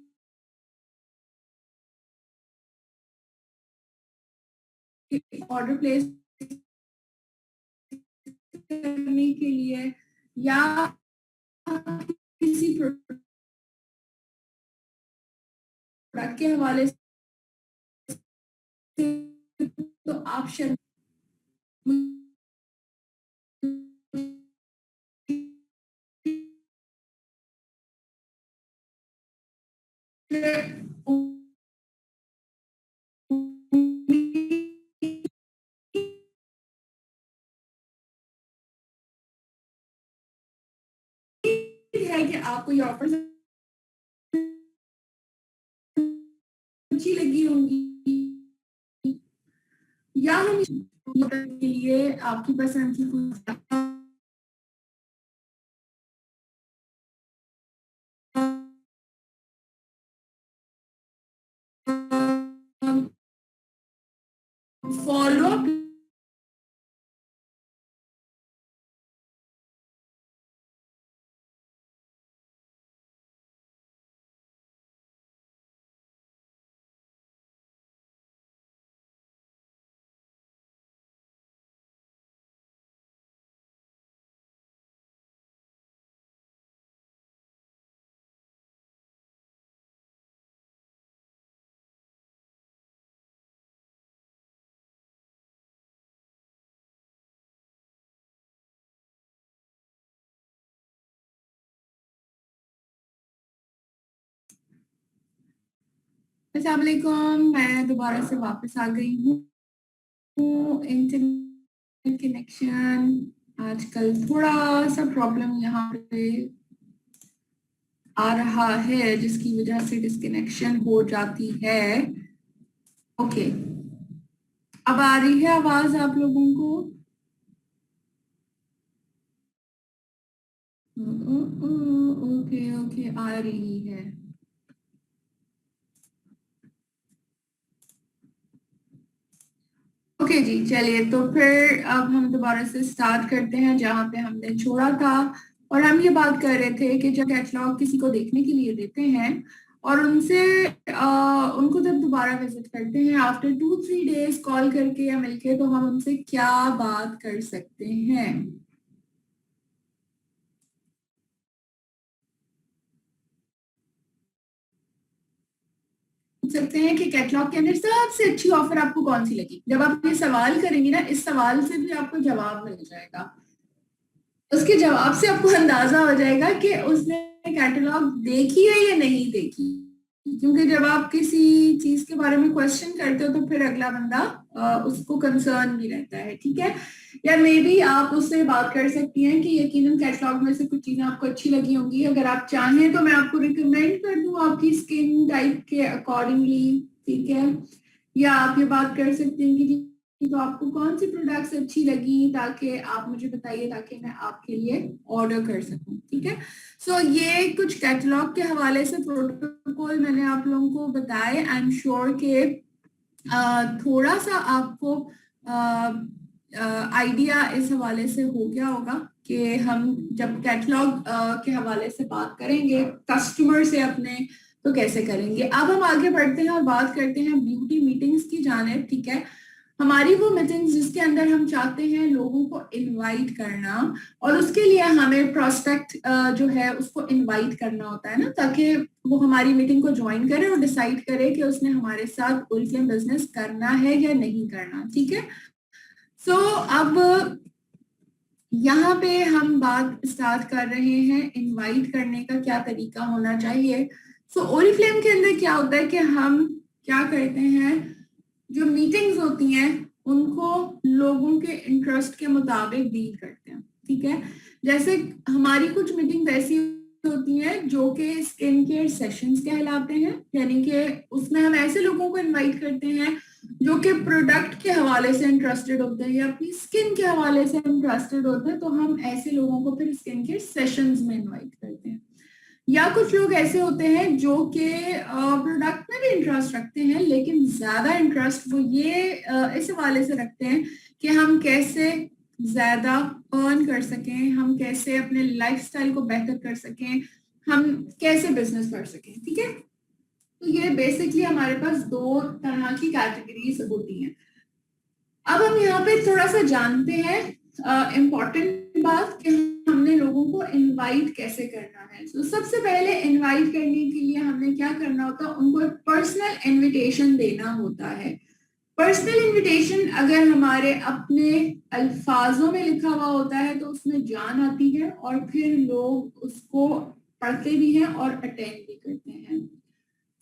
Speaker 1: ऑर्डर प्लेस करने के लिए, या किसी प्रोडक्ट के हवाले से, तो आप है कि आपको ये ऑफर अच्छी लगी होंगी, या हम के लिए आपकी पसंद की कुछ फॉलो अप अस्सलाम वालेकुम, मैं दोबारा से वापस आ गई हूँ। इंटरनेट कनेक्शन आजकल थोड़ा सा प्रॉब्लम यहाँ पे आ रहा है, जिसकी वजह से डिस्कनेक्शन हो जाती है। ओके, अब आ रही है आवाज आप लोगों को? ओके ओके, आ रही है। ओके जी, चलिए तो फिर अब हम दोबारा से स्टार्ट करते हैं जहाँ पे हमने छोड़ा था। और हम ये बात कर रहे थे कि जब कैटलॉग किसी को देखने के लिए देते हैं और उनसे उनको जब दोबारा विजिट करते हैं आफ्टर 2-3 डेज कॉल करके या मिलके, तो हम उनसे क्या बात कर सकते हैं? पूछ सकते हैं कि कैटलॉग के अंदर सबसे अच्छी ऑफर आपको कौन सी लगी। जब आप ये सवाल करेंगे ना, इस सवाल से भी आपको जवाब मिल जाएगा। उसके जवाब से आपको अंदाजा हो जाएगा कि उसने कैटलॉग देखी है या नहीं देखी। क्योंकि जब आप किसी चीज के बारे में क्वेश्चन करते हो तो फिर अगला बंदा उसको कंसर्न भी रहता है, ठीक है। या मे बी आप उससे बात कर सकती हैं कि यकीनन कैटलॉग में से कुछ चीजें आपको अच्छी लगी होंगी, अगर आप चाहें तो मैं आपको रिकमेंड कर दूं आपकी स्किन टाइप के अकॉर्डिंगली, ठीक है। या आप ये बात कर सकते हैं कि तो आपको कौन सी प्रोडक्ट्स अच्छी लगी, ताकि आप मुझे बताइए ताकि मैं आपके लिए ऑर्डर कर सकूं, ठीक है। सो ये कुछ कैटलॉग के हवाले से प्रोटोकॉल मैंने आप लोगों को बताए। आई एम श्योर के थोड़ा सा आपको आइडिया इस हवाले से हो गया होगा कि हम जब कैटलॉग के हवाले से बात करेंगे कस्टमर से अपने, तो कैसे करेंगे। अब हम आगे बढ़ते हैं और बात करते हैं ब्यूटी मीटिंग्स की जानिब, ठीक है। हमारी वो मीटिंग्स जिसके अंदर हम चाहते हैं लोगों को इनवाइट करना, और उसके लिए हमें प्रोस्पेक्ट जो है उसको इनवाइट करना होता है ना, ताकि वो हमारी मीटिंग को ज्वाइन करे और डिसाइड करे कि उसने हमारे साथ ओरिफ्लेम बिजनेस करना है या नहीं करना, ठीक है। सो अब यहाँ पे हम बात स्टार्ट कर रहे हैं इनवाइट करने का क्या तरीका होना चाहिए। सो ओरिफ्लेम के अंदर क्या होता है कि हम क्या करते हैं, जो मीटिंग्स होती हैं उनको लोगों के इंटरेस्ट के मुताबिक डील करते हैं, ठीक है। जैसे हमारी कुछ मीटिंग ऐसी होती हैं जो कि स्किन केयर सेशंस कहलाते हैं, यानी कि उसमें हम ऐसे लोगों को इनवाइट करते हैं जो कि प्रोडक्ट के हवाले से इंटरेस्टेड होते हैं या अपनी स्किन के हवाले से इंटरेस्टेड होते हैं, तो हम ऐसे लोगों को फिर स्किन केयर सेशंस में इनवाइट करते हैं। या कुछ लोग ऐसे होते हैं जो कि प्रोडक्ट में भी इंटरेस्ट रखते हैं, लेकिन ज्यादा इंटरेस्ट वो ये इस हवाले से रखते हैं कि हम कैसे ज्यादा अर्न कर सकें, हम कैसे अपने लाइफस्टाइल को बेहतर कर सकें, हम कैसे बिजनेस कर सकें, ठीक है। तो ये बेसिकली हमारे पास दो तरह की कैटेगरीज होती हैं। अब हम यहाँ पे थोड़ा सा जानते हैं इम्पोर्टेंट बात कि हमने लोगों को इनवाइट कैसे करना है। तो सबसे पहले इनवाइट करने के लिए हमने क्या करना होता है, उनको एक पर्सनल इनविटेशन देना होता है। पर्सनल इनविटेशन अगर हमारे अपने अल्फाजों में लिखा हुआ होता है तो उसमें जान आती है और फिर लोग उसको पढ़ते भी हैं और अटेंड भी करते हैं।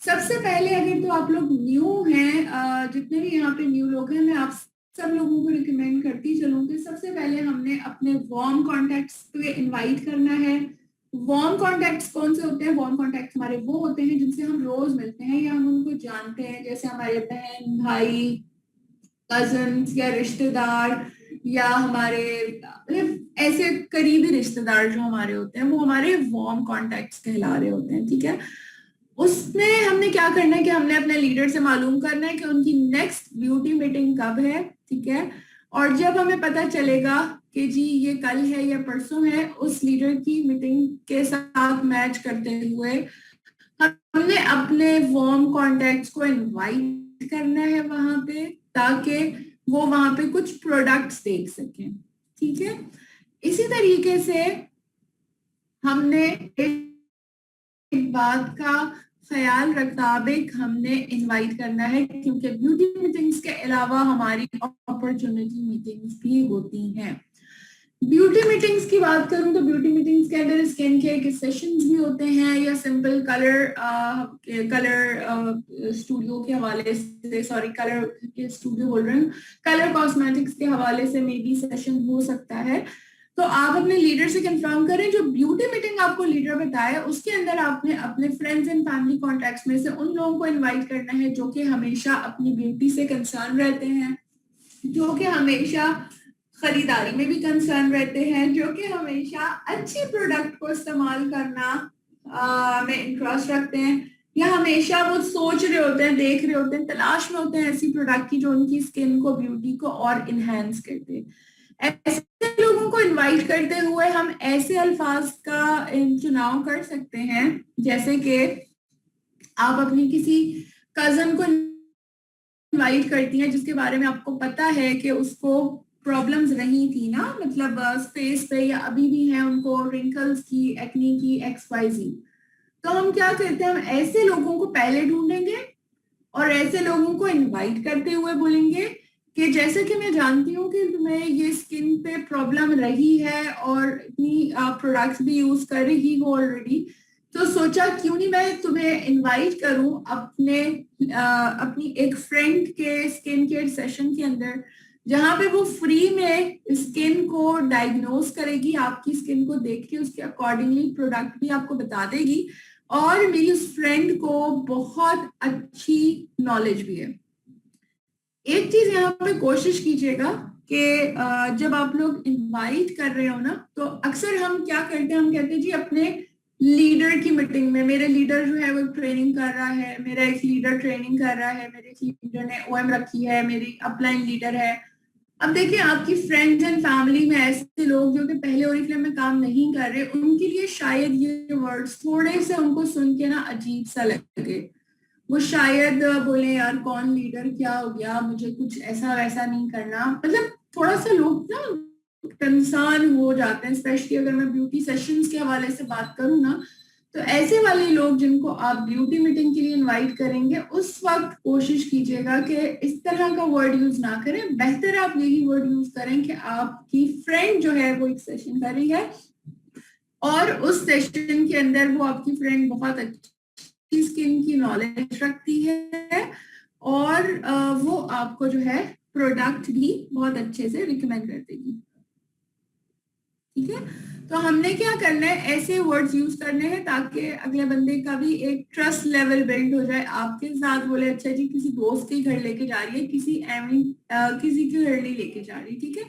Speaker 1: सबसे पहले अगर तो आप लोग न्यू हैं, जितने भी यहाँ पे न्यू लोग हैं, मैं आप सब लोगों को रिकमेंड करती चलूंगी। सबसे पहले हमने अपने वार्म कॉन्टैक्ट्स पे इनवाइट करना है। वार्म कॉन्टैक्ट्स कौन से होते हैं? वार्म कॉन्टैक्ट्स हमारे वो होते हैं जिनसे हम रोज मिलते हैं या हम उनको जानते हैं, जैसे हमारे बहन भाई, कजन्स या रिश्तेदार, या हमारे मतलब ऐसे करीबी रिश्तेदार जो हमारे होते हैं, वो हमारे वार्म कॉन्टैक्ट्स कहला रहे होते हैं। ठीक है, उसमें हमने क्या करना है कि हमने अपने लीडर से मालूम करना है कि उनकी नेक्स्ट ब्यूटी मीटिंग कब है। ठीक है, और जब हमें पता चलेगा कि जी ये कल है या परसों है, उस लीडर की मीटिंग के साथ मैच करते हुए हमने अपने वार्म कॉन्टैक्ट्स को इनवाइट करना है वहां पे, ताकि वो वहां पे कुछ प्रोडक्ट्स देख सकें। ठीक है, इसी तरीके से हमने एक बात का ख्याल मुताबिक हमने इनवाइट करना है, क्योंकि ब्यूटी मीटिंग्स के अलावा हमारी अपॉर्चुनिटी मीटिंग्स भी होती हैं। ब्यूटी मीटिंग्स की बात करूं तो ब्यूटी मीटिंग्स के अंदर स्किन केयर के सेशंस भी होते हैं, या सिंपल कलर स्टूडियो के हवाले से, सॉरी कलर के स्टूडियो बोल रही हूँ, कलर कॉस्मेटिक्स के हवाले से मे बी सेशन हो सकता है। तो आप अपने लीडर से कंफर्म करें, जो ब्यूटी मीटिंग आपको लीडर बताए उसके अंदर आपने अपने फ्रेंड्स एंड फैमिली कॉन्टैक्ट्स में से उन लोगों को इनवाइट करना है जो कि हमेशा अपनी ब्यूटी से कंसर्न रहते हैं, जो कि हमेशा खरीदारी में भी कंसर्न रहते हैं, जो कि हमेशा अच्छी प्रोडक्ट को इस्तेमाल करना में इंटरेस्ट रखते हैं, या हमेशा वो सोच रहे होते हैं, देख रहे होते हैं, तलाश में होते हैं ऐसी प्रोडक्ट की जो उनकी स्किन को, ब्यूटी को और इनहेंस करते हैं। ऐसे लोगों को इनवाइट करते हुए हम ऐसे अल्फाज का चुनाव कर सकते हैं, जैसे कि आप अपनी किसी कजन को इनवाइट करती हैं जिसके बारे में आपको पता है कि उसको प्रॉब्लम्स नहीं थी ना, मतलब फेस पे, या अभी भी है उनको रिंकल्स की, एक्नी की, XYZ। तो हम क्या करते हैं, हम ऐसे लोगों को पहले ढूंढेंगे और ऐसे लोगों को इनवाइट करते हुए बोलेंगे कि जैसे कि मैं जानती हूँ कि तुम्हें ये स्किन पे प्रॉब्लम रही है और इतनी प्रोडक्ट्स भी यूज कर रही हो ऑलरेडी, तो सोचा क्यों नहीं मैं तुम्हें इनवाइट करूं अपनी एक फ्रेंड के स्किन केयर सेशन के अंदर, जहां पे वो फ्री में स्किन को डायग्नोज करेगी, आपकी स्किन को देख के उसके अकॉर्डिंगली प्रोडक्ट भी आपको बता देगी, और मेरी उस फ्रेंड को बहुत अच्छी नॉलेज भी है। एक चीज यहाँ पे कोशिश कीजिएगा कि जब आप लोग इनवाइट कर रहे हो ना, तो अक्सर हम क्या करते हैं, हम कहते हैं जी अपने लीडर की मीटिंग में, मेरे लीडर जो है वो ट्रेनिंग कर रहा है, मेरा एक लीडर ट्रेनिंग कर रहा है, मेरे एक लीडर ने OM रखी है, मेरी अपलाइन लीडर है। अब देखिए, आपकी फ्रेंड्स एंड फैमिली में ऐसे लोग जो कि पहले ओरिफ्लेम में काम नहीं कर रहे, उनके लिए शायद ये वर्ड्स थोड़े से उनको सुन के ना अजीब सा लगे। वो शायद बोले यार कौन लीडर, क्या हो गया, मुझे कुछ ऐसा वैसा नहीं करना, मतलब थोड़ा सा लोग ना कंसर्न हो जाते हैं, स्पेशली अगर मैं ब्यूटी सेशंस के हवाले से बात करूँ ना। तो ऐसे वाले लोग जिनको आप ब्यूटी मीटिंग के लिए इनवाइट करेंगे, उस वक्त कोशिश कीजिएगा कि इस तरह का वर्ड यूज ना करें। बेहतर आप यही वर्ड यूज करें कि आपकी फ्रेंड जो है वो एक सेशन कर रही है, और उस सेशन के अंदर वो आपकी फ्रेंड बहुत अच्छी स्किन की नॉलेज रखती है, और वो आपको जो है प्रोडक्ट भी बहुत अच्छे से रिकमेंड कर देगी। ठीक है, तो हमने क्या करना है, ऐसे वर्ड्स यूज करने हैं ताकि अगले बंदे का भी एक ट्रस्ट लेवल बिल्ड हो जाए आपके साथ। बोले अच्छा जी किसी दोस्त के घर लेके जा रही है, किसी के घर नहीं लेके जा रही। ठीक है,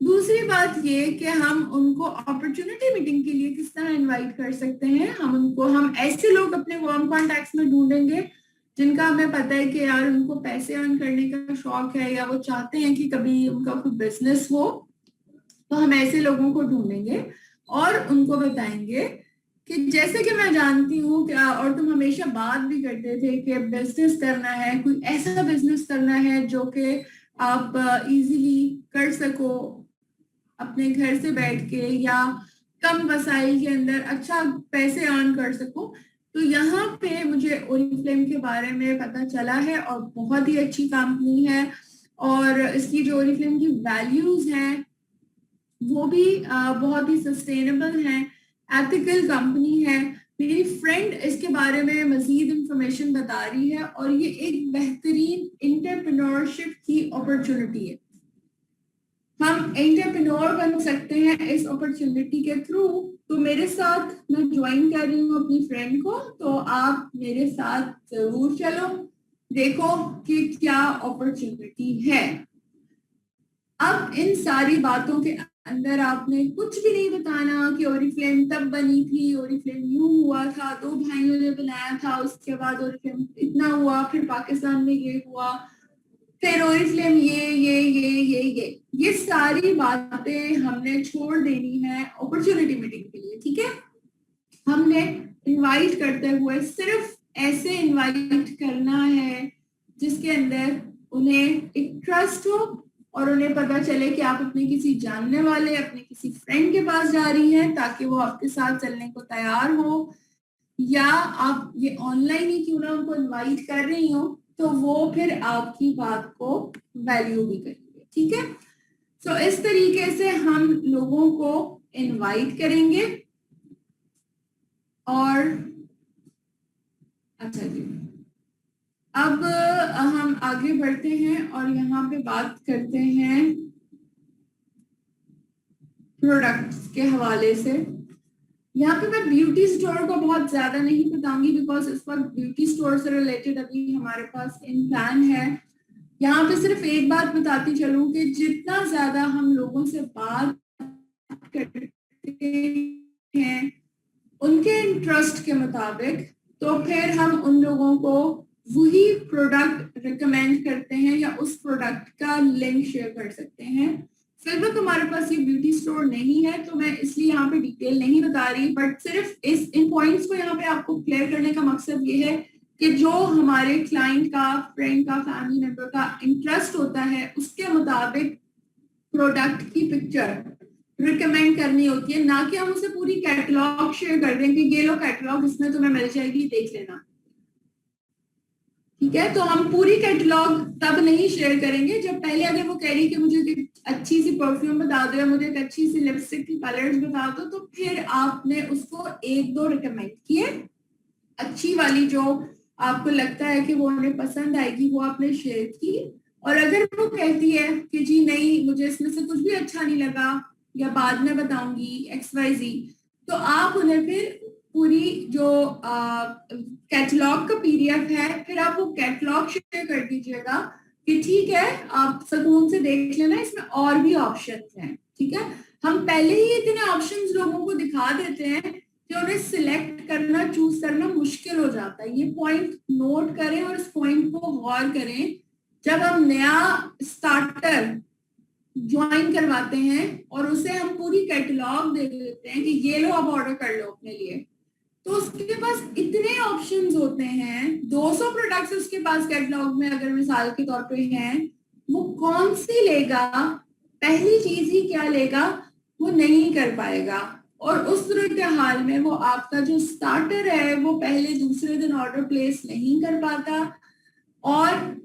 Speaker 1: दूसरी बात ये कि हम उनको अपॉर्चुनिटी मीटिंग के लिए किस तरह इनवाइट कर सकते हैं। हम ऐसे लोग अपने वार्म कॉन्टैक्ट्स में ढूंढेंगे जिनका हमें पता है कि यार उनको पैसे अर्न करने का शौक है, या वो चाहते हैं कि कभी उनका कोई बिजनेस हो। तो हम ऐसे लोगों को ढूंढेंगे और उनको बताएंगे कि जैसे कि मैं जानती हूँ क्या, और तुम हमेशा बात भी करते थे कि बिजनेस करना है, कोई ऐसा बिजनेस करना है जो कि आप इजीली कर सको अपने घर से बैठ के, या कम वसाइल के अंदर अच्छा पैसे अर्न कर सको। तो यहाँ पे मुझे ओरिफ्लेम के बारे में पता चला है, और बहुत ही अच्छी कंपनी है, और इसकी जो ओरिफ्लेम की वैल्यूज हैं वो भी बहुत ही सस्टेनेबल है, एथिकल कंपनी है। मेरी फ्रेंड इसके बारे में मजीद इंफॉर्मेशन बता रही है और ये एक बेहतरीन एंटरप्रेन्योरशिप की अपॉर्चुनिटी है। हम एंटरप्रेन्योर बन सकते हैं इस अपॉर्चुनिटी के थ्रू। तो मेरे साथ मैं ज्वाइन कर रही हूँ अपनी फ्रेंड को, तो आप मेरे साथ जरूर चलो, देखो कि क्या अपॉर्चुनिटी है। अब इन सारी बातों के अंदर आपने कुछ भी नहीं बताना कि ओरिफ्लेम तब बनी थी, ओरिफ्लेम यूं हुआ था, दो भाइयों ने बनाया था, उसके बाद ओरिफ्लेम इतना हुआ, फिर पाकिस्तान में ये हुआ, फिर ओरिफ्लेम ये सारी बातें हमने छोड़ देनी है अपॉर्चुनिटी मीटिंग के लिए। ठीक है, हमने इनवाइट करते हुए सिर्फ ऐसे इनवाइट करना है जिसके अंदर उन्हें एक ट्रस्ट हो और उन्हें पता चले कि आप अपने किसी जानने वाले, अपने किसी फ्रेंड के पास जा रही हैं ताकि वो आपके साथ चलने को तैयार हो, या आप ये ऑनलाइन ही क्यों ना उनको इनवाइट कर रही हो, तो वो फिर आपकी बात को वैल्यू भी करेंगे। ठीक है, तो इस तरीके से हम लोगों को इनवाइट करेंगे। और अच्छा जी, अब हम आगे बढ़ते हैं और यहाँ पे बात करते हैं प्रोडक्ट्स के हवाले से। यहाँ पे मैं ब्यूटी स्टोर को बहुत ज्यादा नहीं बताऊंगी बिकॉज इस वक्त ब्यूटी स्टोर से रिलेटेड अभी हमारे पास इन प्लान है। यहाँ पे सिर्फ एक बात बताती चलूं कि जितना ज्यादा हम लोगों से बात करते हैं उनके इंटरेस्ट के मुताबिक, तो फिर हम उन लोगों को वही प्रोडक्ट रिकमेंड करते हैं या उस प्रोडक्ट का लिंक शेयर कर सकते हैं। फिर भी हमारे पास ये ब्यूटी स्टोर नहीं है तो मैं इसलिए यहाँ पे डिटेल नहीं बता रही, बट सिर्फ इन पॉइंट्स को यहाँ पे आपको क्लियर करने का मकसद ये है कि जो हमारे क्लाइंट का, फ्रेंड का, फैमिली मेंबर का इंटरेस्ट होता है उसके मुताबिक प्रोडक्ट की पिक्चर रिकमेंड करनी होती है, ना कि हम उसे पूरी कैटलॉग शेयर कर दें कि ये लो कैटलॉग, इसमें तुम्हें मिल जाएगी, देख लेना। ठीक है, तो हम पूरी कैटलॉग तब नहीं शेयर करेंगे जब पहले अगर वो कह रही कि मुझे अच्छी सी परफ्यूम बता दो या मुझे एक अच्छी सी लिपस्टिक की कलर्स बता दो, तो फिर आपने उसको एक दो रिकमेंड किए, अच्छी वाली जो आपको लगता है कि वो उन्हें पसंद आएगी वो आपने शेयर की। और अगर वो कहती है कि जी नहीं मुझे इसमें से कुछ भी अच्छा नहीं लगा या बाद में बताऊंगी XYZ, तो आप उन्हें फिर पूरी जो कैटलॉग का PDF है फिर आप वो कैटलॉग शेयर कर दीजिएगा कि ठीक है आप सुकून से देख लेना, इसमें और भी ऑप्शंस हैं। ठीक है, हम पहले ही इतने ऑप्शंस लोगों को दिखा देते हैं कि उन्हें सिलेक्ट करना, चूज करना मुश्किल हो जाता है। ये पॉइंट नोट करें और इस पॉइंट को गौर करें। जब हम नया स्टार्टर ज्वाइन करवाते हैं और उसे हम पूरी कैटलॉग दे देते हैं कि ये लो आप ऑर्डर कर लो अपने लिए, तो उसके पास इतने ऑप्शंस होते हैं, 200 प्रोडक्ट्स उसके पास कैटलॉग में अगर मिसाल के तौर पे हैं, वो कौन सी लेगा, पहली चीज ही क्या लेगा, वो नहीं कर पाएगा। और उस सूरत हाल में वो आपका जो स्टार्टर है वो पहले दूसरे दिन ऑर्डर प्लेस नहीं कर पाता, और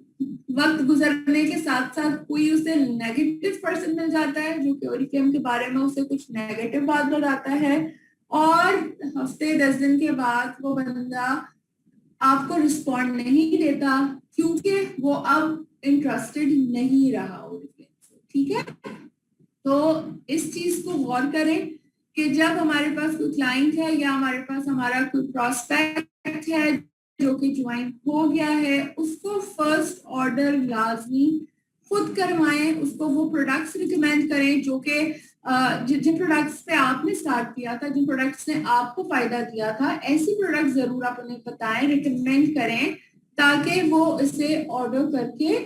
Speaker 1: वक्त गुजरने के साथ साथ कोई उसे नेगेटिव पर्सन मिल जाता है जो कि ओरिफ्लेम के बारे में उसे कुछ नेगेटिव बात बताता है, और हफ्ते 10 दिन के बाद वो बंदा आपको रिस्पॉन्ड नहीं देता क्योंकि वो अब इंटरेस्टेड नहीं रहा ओरिफ्लेम से। ठीक है, तो इस चीज को गौर करें कि जब हमारे पास कोई क्लाइंट है या हमारे पास हमारा कोई प्रोस्पेक्ट है जो कि ज्वाइन हो गया है, उसको फर्स्ट ऑर्डर लाजमी खुद करवाएं, उसको वो प्रोडक्ट्स रिकमेंड करें जो कि जिन प्रोडक्ट्स पे आपने स्टार्ट किया था, जिन प्रोडक्ट्स ने आपको फायदा दिया था, ऐसी प्रोडक्ट जरूर आप उन्हें बताएं, रिकमेंड करें ताकि वो इसे ऑर्डर करके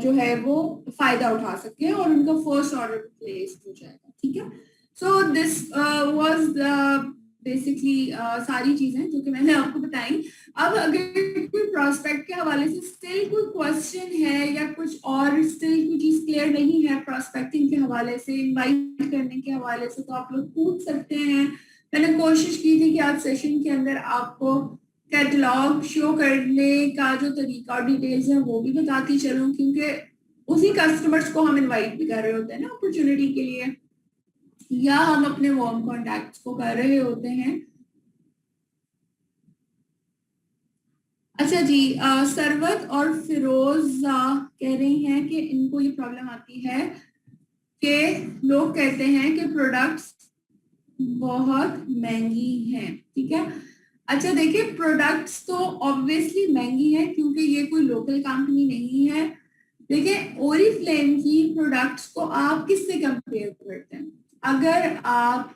Speaker 1: जो है वो फायदा उठा सके और उनका फर्स्ट ऑर्डर प्लेस हो जाएगा। ठीक है, सो दिस वाज बेसिकली सारी चीजें जो कि मैंने आपको बताई। अब अगर कोई प्रोस्पेक्ट के हवाले से स्टिल कोई क्वेश्चन है या कुछ और स्टिल कोई चीज क्लियर नहीं है प्रोस्पेक्टिंग के हवाले से, इनवाइट करने के हवाले से, तो आप लोग पूछ सकते हैं। मैंने कोशिश की थी कि आज सेशन के अंदर आपको कैटलॉग शो करने का जो तरीका और डिटेल्स है वो भी बताती चलूं, क्योंकि उसी कस्टमर्स को हम इनवाइट भी कर रहे होते हैं ना अपॉर्चुनिटी के लिए, या हम अपने वार्म कॉन्टैक्ट्स को कर रहे होते हैं। अच्छा जी, सरवत और फिरोज कह रही हैं कि इनको ये प्रॉब्लम आती है कि लोग कहते हैं कि प्रोडक्ट्स बहुत महंगी हैं, ठीक है। अच्छा देखिए, प्रोडक्ट्स तो ऑब्वियसली महंगी है क्योंकि ये कोई लोकल कंपनी नहीं है। देखिए, ओरिफ्लेम की प्रोडक्ट्स को आप किससे कंपेयर करते हैं? अगर आप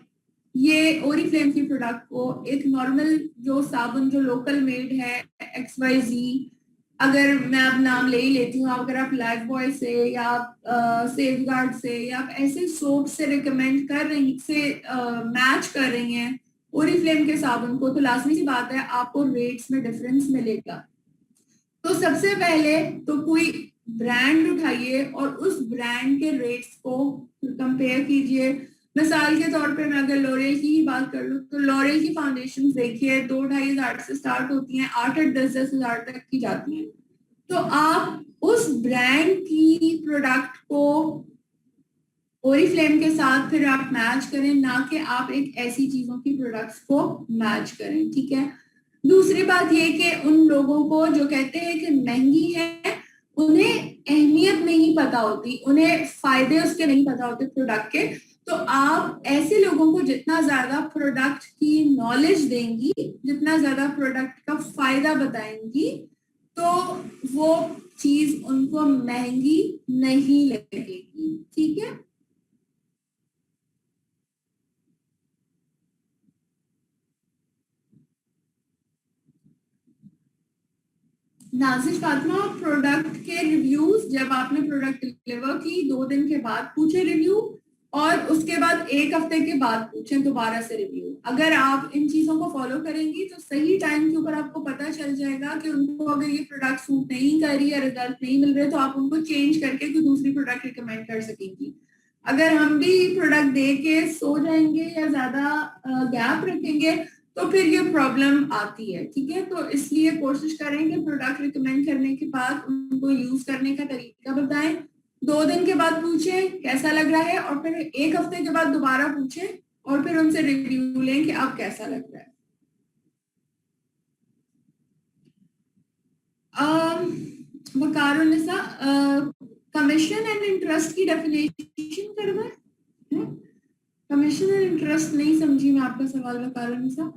Speaker 1: ये ओरिफ्लेम की प्रोडक्ट को एक नॉर्मल जो साबुन जो लोकल मेड है XYZ, अगर मैं अब नाम ले ही लेती हूँ, अगर आप लाइफ बॉय से या आप सेफगार्ड से या आप ऐसे सोप से रिकमेंड कर रही से मैच कर रही हैं ओरिफ्लेम के साबुन को, तो लाजमी सी बात है आपको रेट्स में डिफरेंस मिलेगा। तो सबसे पहले तो कोई ब्रांड उठाइए और उस ब्रांड के रेट्स को कंपेयर कीजिए। मिसाल के तौर पे मैं अगर लॉरियल की ही बात कर लूँ तो लॉरियल की फाउंडेशन देखिए 2-2.5 हजार से स्टार्ट होती हैं, 8-8 10-10 हजार तक की जाती हैं। तो आप उस ब्रांड की प्रोडक्ट को ओरिफ्लेम के साथ फिर आप मैच करें, ना कि आप एक ऐसी चीजों की प्रोडक्ट्स को मैच करें, ठीक है। दूसरी बात ये कि उन लोगों को जो कहते हैं कि महंगी है, उन्हें अहमियत नहीं पता होती, उन्हें फायदे उसके नहीं पता होते प्रोडक्ट के। तो आप ऐसे लोगों को जितना ज्यादा प्रोडक्ट की नॉलेज देंगी, जितना ज्यादा प्रोडक्ट का फायदा बताएंगी, तो वो चीज उनको महंगी नहीं लगेगी, ठीक है। नाजिश फातिमा, प्रोडक्ट के रिव्यूज जब आपने प्रोडक्ट डिलीवर की 2 दिन के बाद पूछे रिव्यू, और उसके बाद 1 हफ्ते के बाद पूछें दोबारा से रिव्यू। अगर आप इन चीजों को फॉलो करेंगी तो सही टाइम के ऊपर आपको पता चल जाएगा कि उनको अगर ये प्रोडक्ट सूट नहीं कर रही है, रिजल्ट नहीं मिल रहे, तो आप उनको चेंज करके कोई दूसरी प्रोडक्ट रिकमेंड कर सकेंगी। अगर हम भी प्रोडक्ट दे के सो जाएंगे या ज्यादा गैप रखेंगे तो फिर ये प्रॉब्लम आती है, ठीक है। तो इसलिए कोशिश करें कि प्रोडक्ट रिकमेंड करने के बाद उनको यूज करने का तरीका बताएं। 2 दिन के बाद पूछें कैसा लग रहा है, और फिर 1 हफ्ते के बाद दोबारा पूछें और फिर उनसे रिव्यू लें कि आप कैसा लग रहा है। वकारुन्निसा, कमीशन एंड इंटरेस्ट की डेफिनेशन करवाएं। कमीशन एंड इंटरेस्ट नहीं समझी मैं आपका सवाल, वकारुन्निसा।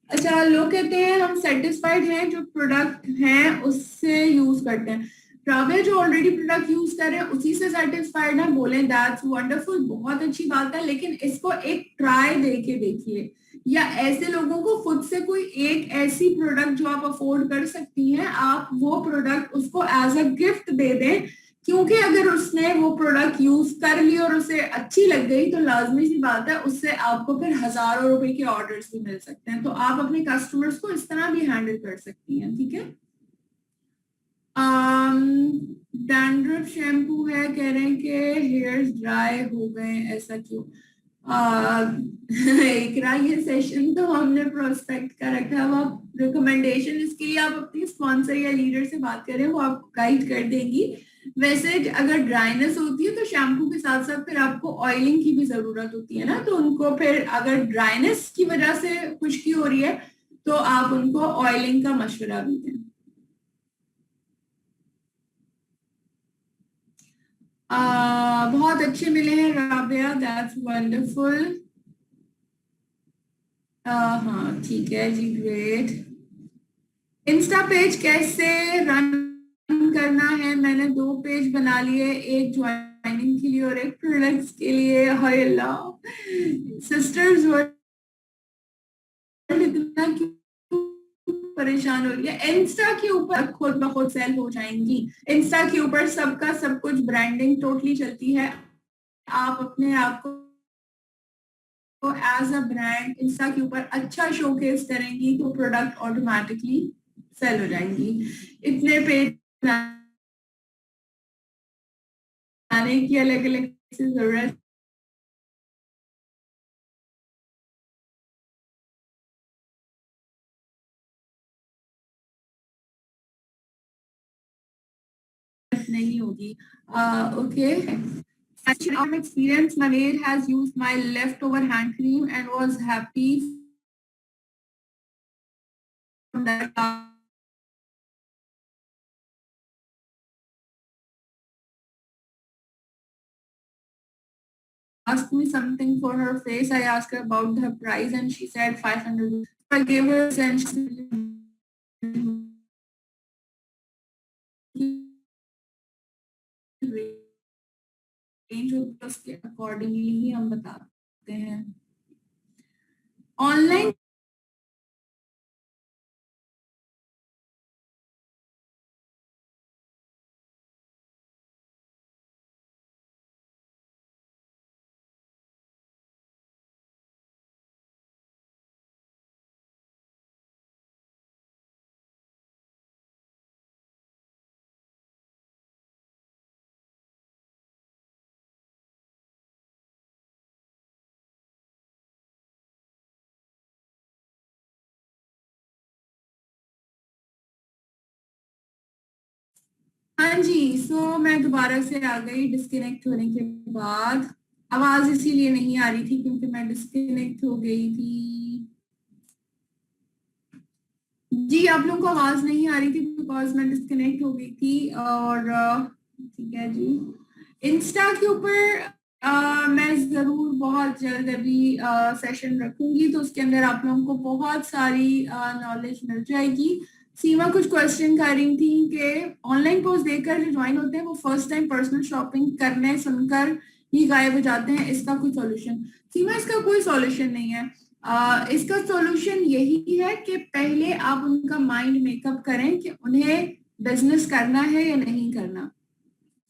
Speaker 1: अच्छा, लोग कहते हैं हम सेटिस्फाइड हैं जो प्रोडक्ट हैं उससे यूज करते हैं। राबिया, जो ऑलरेडी प्रोडक्ट यूज कर रहे हैं उसी से सेटिस्फाइड है, बोले दैट्स वंडरफुल, बहुत अच्छी बात है, लेकिन इसको एक ट्राई दे के देखिए। या ऐसे लोगों को खुद से कोई एक ऐसी प्रोडक्ट जो आप अफोर्ड कर सकती हैं, आप वो प्रोडक्ट उसको एज अ गिफ्ट दे दें। क्योंकि अगर उसने वो प्रोडक्ट यूज कर ली और उसे अच्छी लग गई तो लाजमी सी बात है उससे आपको फिर हजारों रुपए के ऑर्डर्स भी मिल सकते हैं। तो आप अपने कस्टमर्स को इस तरह भी हैंडल कर सकती हैं, ठीक है। डैंड्रफ शैम्पू है, कह रहे हैं कि हेयर्स ड्राई हो गए, ऐसा क्यों? इकरा, ये सेशन तो हमने प्रोस्पेक्ट का रखा है, वो आप रिकमेंडेशन इसके लिए आप अपनी स्पॉन्सर या लीडर से बात करें, वो आपको गाइड कर देंगी। वैसे अगर ड्राइनेस होती है तो शैम्पू के साथ साथ फिर आपको ऑयलिंग की भी जरूरत होती है ना, तो उनको फिर अगर ड्राइनेस की वजह से खुश्की हो रही है तो आप उनको ऑयलिंग का मशवरा भी दें। बहुत अच्छे मिले हैं राबिया, दैट्स वंडरफुल। हाँ ठीक है जी, ग्रेट। इंस्टा पेज कैसे रन करना है? मैंने 2 पेज बना लिए, एक ज्वाइनिंग के लिए और एक प्रोडक्ट्स के लिए। हाय अल्लाह, सिस्टर्स वर्ल्ड इतना क्यों परेशान हो रही है? इंस्टा के ऊपर खुद ब खुद सेल हो जाएंगी। इंस्टा के ऊपर सबका सब कुछ ब्रांडिंग टोटली चलती है। आप अपने आप को एज अ ब्रांड इंस्टा के ऊपर अच्छा शोकेस करेंगी तो प्रोडक्ट ऑटोमेटिकली सेल हो जाएंगी। इतने पेज बनाने की अलग अलग जरूरत नहीं होगी। Okay, actually from experience my maid has used my leftover hand cream and was happy from that. asked me something for her face. I asked her about her price and she said 500. I gave her and she range उसके accordingly ही हम बताते हैं. Online हाँ जी, सो मैं दोबारा से आ गई disconnect होने के बाद. आवाज इसीलिए नहीं आ रही थी क्योंकि मैं डिस्कनेक्ट हो गई थी. जी, आप लोगों को आवाज नहीं आ रही थी बिकॉज मैं डिस्कनेक्ट हो गई थी. और ठीक है जी, इंस्टा के ऊपर मैं जरूर बहुत जल्द अभी सेशन रखूंगी तो उसके अंदर आप लोगों को बहुत सारी नॉलेज मिल जाएगी. सीमा कुछ क्वेश्चन कर रही थी कि ऑनलाइन कोर्स देखकर जो ज्वाइन होते हैं वो फर्स्ट टाइम पर्सनल शॉपिंग करने सुनकर ही गायब हो जाते हैं, इसका कोई सॉल्यूशन? सीमा, इसका कोई सॉल्यूशन नहीं है. इसका सॉल्यूशन यही है कि पहले आप उनका माइंड मेकअप करें कि उन्हें बिजनेस करना है या नहीं करना.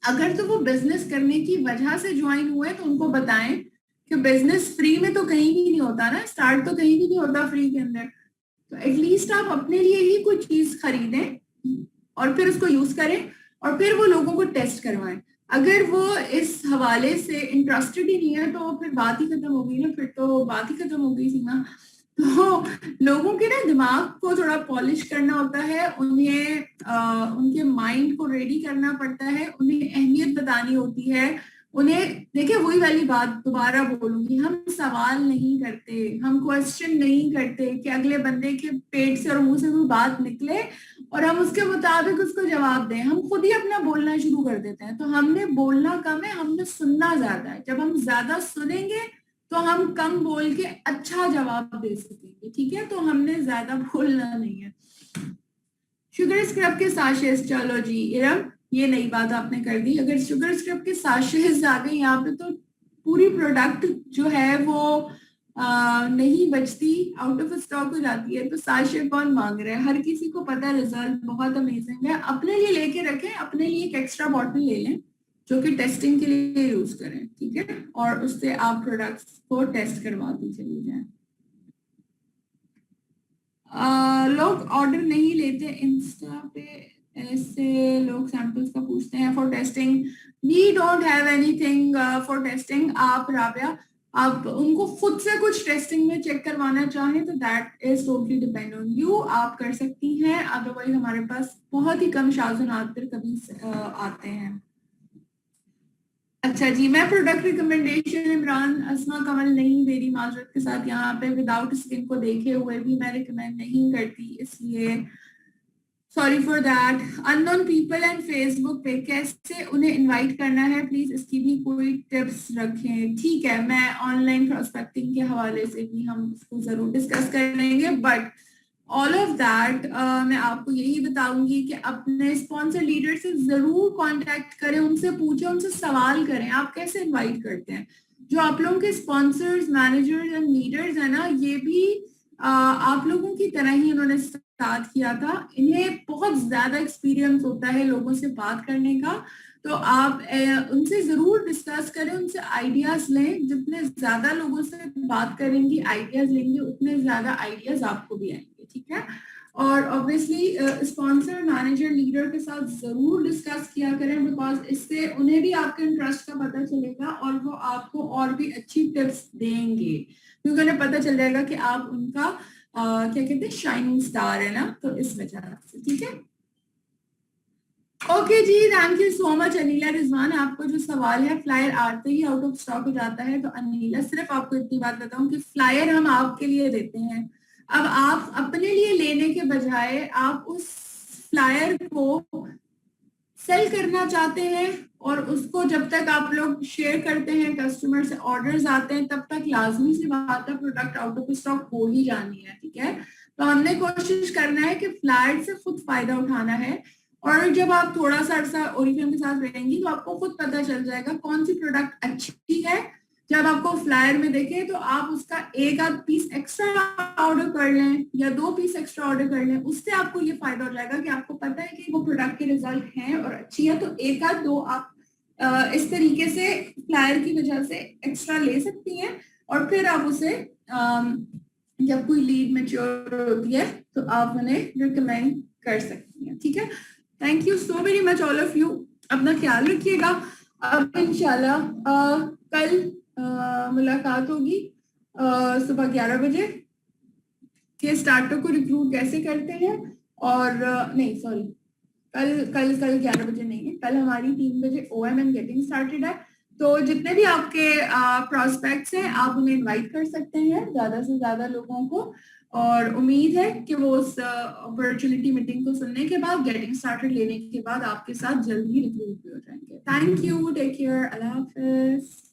Speaker 1: अगर तो वो बिजनेस करने की वजह से ज्वाइन हुए तो उनको बताएं कि बिजनेस फ्री में तो कहीं भी नहीं होता ना, स्टार्ट तो कहीं भी नहीं होता फ्री के अंदर. तो एटलीस्ट आप अपने लिए ही कुछ चीज खरीदें और फिर उसको यूज करें और फिर वो लोगों को टेस्ट करवाएं. अगर वो इस हवाले से इंटरेस्टेड ही नहीं है तो फिर बात ही खत्म हो गई ना, फिर तो बात ही खत्म हो गई सीमा. तो लोगों के ना दिमाग को थोड़ा पॉलिश करना होता है, उन्हें उनके माइंड को रेडी करना पड़ता है, उन्हें अहमियत बतानी होती है. उन्हें देखिए, वही वाली बात दोबारा बोलूंगी, हम सवाल नहीं करते, हम क्वेश्चन नहीं करते कि अगले बंदे के पेट से और मुंह से कोई बात निकले और हम उसके मुताबिक उसको जवाब दें. हम खुद ही अपना बोलना शुरू कर देते हैं. तो हमने बोलना कम है, हमने सुनना ज्यादा है. जब हम ज्यादा सुनेंगे तो हम कम बोल के अच्छा जवाब दे सकेंगे. ठीक है, तो हमने ज्यादा बोलना नहीं है. शुगर स्क्रब के साशेस, चलो जी इरम, ये नई बात आपने कर दी. अगर शुगर स्क्रब के साशेस आ गए यहाँ पे तो पूरी प्रोडक्ट जो है वो नहीं बचती, आउट ऑफ स्टॉक हो जाती है. तो साशे कौन मांग रहा है? हर किसी को पता है रिजल्ट बहुत अमेजिंग है. अपने लिए लेके रखें, अपने लिए एक एक्स्ट्रा बॉटल ले लें जो कि टेस्टिंग के लिए यूज करें. ठीक है, और उससे आप प्रोडक्ट्स को टेस्ट करवाती चली जाए. लोग ऑर्डर नहीं लेते इंस्टा पे, ऐसे लोग सैंपल्स का पूछते हैं for testing. We don't have anything for testing. आप राबिया, आप उनको खुद से कुछ टेस्टिंग में चेक करवाना चाहें तो that is totally depend on you, आप कर सकती हैं. अदरवाइज हमारे पास बहुत ही कम शाज़न आते कभी आते हैं. अच्छा जी, मैं प्रोडक्ट रिकमेंडेशन इमरान अस्मा कमल नहीं दे रही माजरत के साथ. यहाँ पे विदाउट स्किन को देखे हुए भी मैं रिकमेंड नहीं करती, इसलिए sorry for that. Unknown people and Facebook पे कैसे उन्हें इनवाइट करना है, प्लीज इसकी भी कोई टिप्स रखें. ठीक है, मैं ऑनलाइन प्रोस्पेक्टिंग के हवाले से भी हम इसको जरूर डिस्कस करेंगे. बट ऑल ऑफ दैट मैं आपको यही बताऊंगी कि अपने स्पॉन्सर लीडर से जरूर कांटेक्ट करें, उनसे पूछें, उनसे सवाल करें आप कैसे इनवाइट करते हैं. जो आप लोगों के स्पॉन्सर्स, मैनेजर्स एंड लीडर्स है ना, ये भी आप लोगों की तरह ही उन्होंने स्टार्ट किया था. इन्हें बहुत ज्यादा एक्सपीरियंस होता है लोगों से बात करने का. तो आप उनसे जरूर डिस्कस करें, उनसे आइडियाज लें. जितने ज्यादा लोगों से बात करेंगी, आइडियाज लेंगे, उतने ज्यादा आइडियाज आपको भी आएंगे. ठीक है, और ऑब्वियसली स्पॉन्सर, मैनेजर, लीडर के साथ जरूर डिस्कस किया करें बिकॉज इससे उन्हें भी आपके इंटरेस्ट का पता चलेगा और वो आपको और भी अच्छी टिप्स देंगे क्योंकि उन्हें पता चल जाएगा कि आप उनका क्या कहते हैं, शाइनिंग स्टार है ना, तो इस वजह से. ठीक है, ओके जी, thank you so much Anila Rizwan. आपको जो सवाल है, फ्लायर आते ही आउट ऑफ स्टॉक हो जाता है. तो अनीला, सिर्फ आपको इतनी बात बताऊं कि फ्लायर हम आपके लिए देते हैं. अब आप अपने लिए लेने के बजाय आप उस फ्लायर को सेल करना चाहते हैं और उसको जब तक आप लोग शेयर करते हैं, कस्टमर से ऑर्डर्स आते हैं, तब तक लाजमी सी बात है प्रोडक्ट आउट ऑफ स्टॉक हो ही जानी है, ठीक है। तो हमने कोशिश करना है कि फ्लैट से खुद फायदा उठाना है। और जब आप थोड़ा सा अरसा ओरिफ्लेम के साथ रहेंगी तो आपको खुद पता चल जाएगा कौन सी प्रोडक्ट अच्छी है। जब आपको फ्लायर में देखे तो आप उसका एक आध पीस एक्स्ट्रा ऑर्डर कर लें या 2 पीस एक्स्ट्रा ऑर्डर कर लें, उससे आपको ये फायदा हो जाएगा कि आपको पता है कि वो प्रोडक्ट के रिजल्ट हैं और अच्छी है, तो एक आध दो आप इस तरीके से फ्लायर की वजह से एक्स्ट्रा ले सकती हैं। और फिर आप उसे जब कोई लीड मैच्योर होती है तो आप उन्हें रिकमेंड कर सकती हैं, ठीक है। Thank you so very much all of you, अपना ख्याल रखिएगा। अब इंशाल्लाह कल मुलाकात होगी सुबह 11 बजे के स्टार्टर को रिक्रूट कैसे करते हैं। और नहीं सॉरी, कल 11 बजे नहीं है, कल हमारी 3 बजे OMM गेटिंग स्टार्टेड है। तो जितने भी आपके प्रोस्पेक्ट्स हैं आप उन्हें इनवाइट कर सकते हैं, ज्यादा से ज्यादा लोगों को। और उम्मीद है कि वो उस अपॉर्चुनिटी मीटिंग को सुनने के बाद, गेटिंग स्टार्टेड लेने के बाद आपके साथ जल्दी रिक्रूट भी हो जाएंगे। थैंक यू, टेक केयर, अल्लाह हाफिज।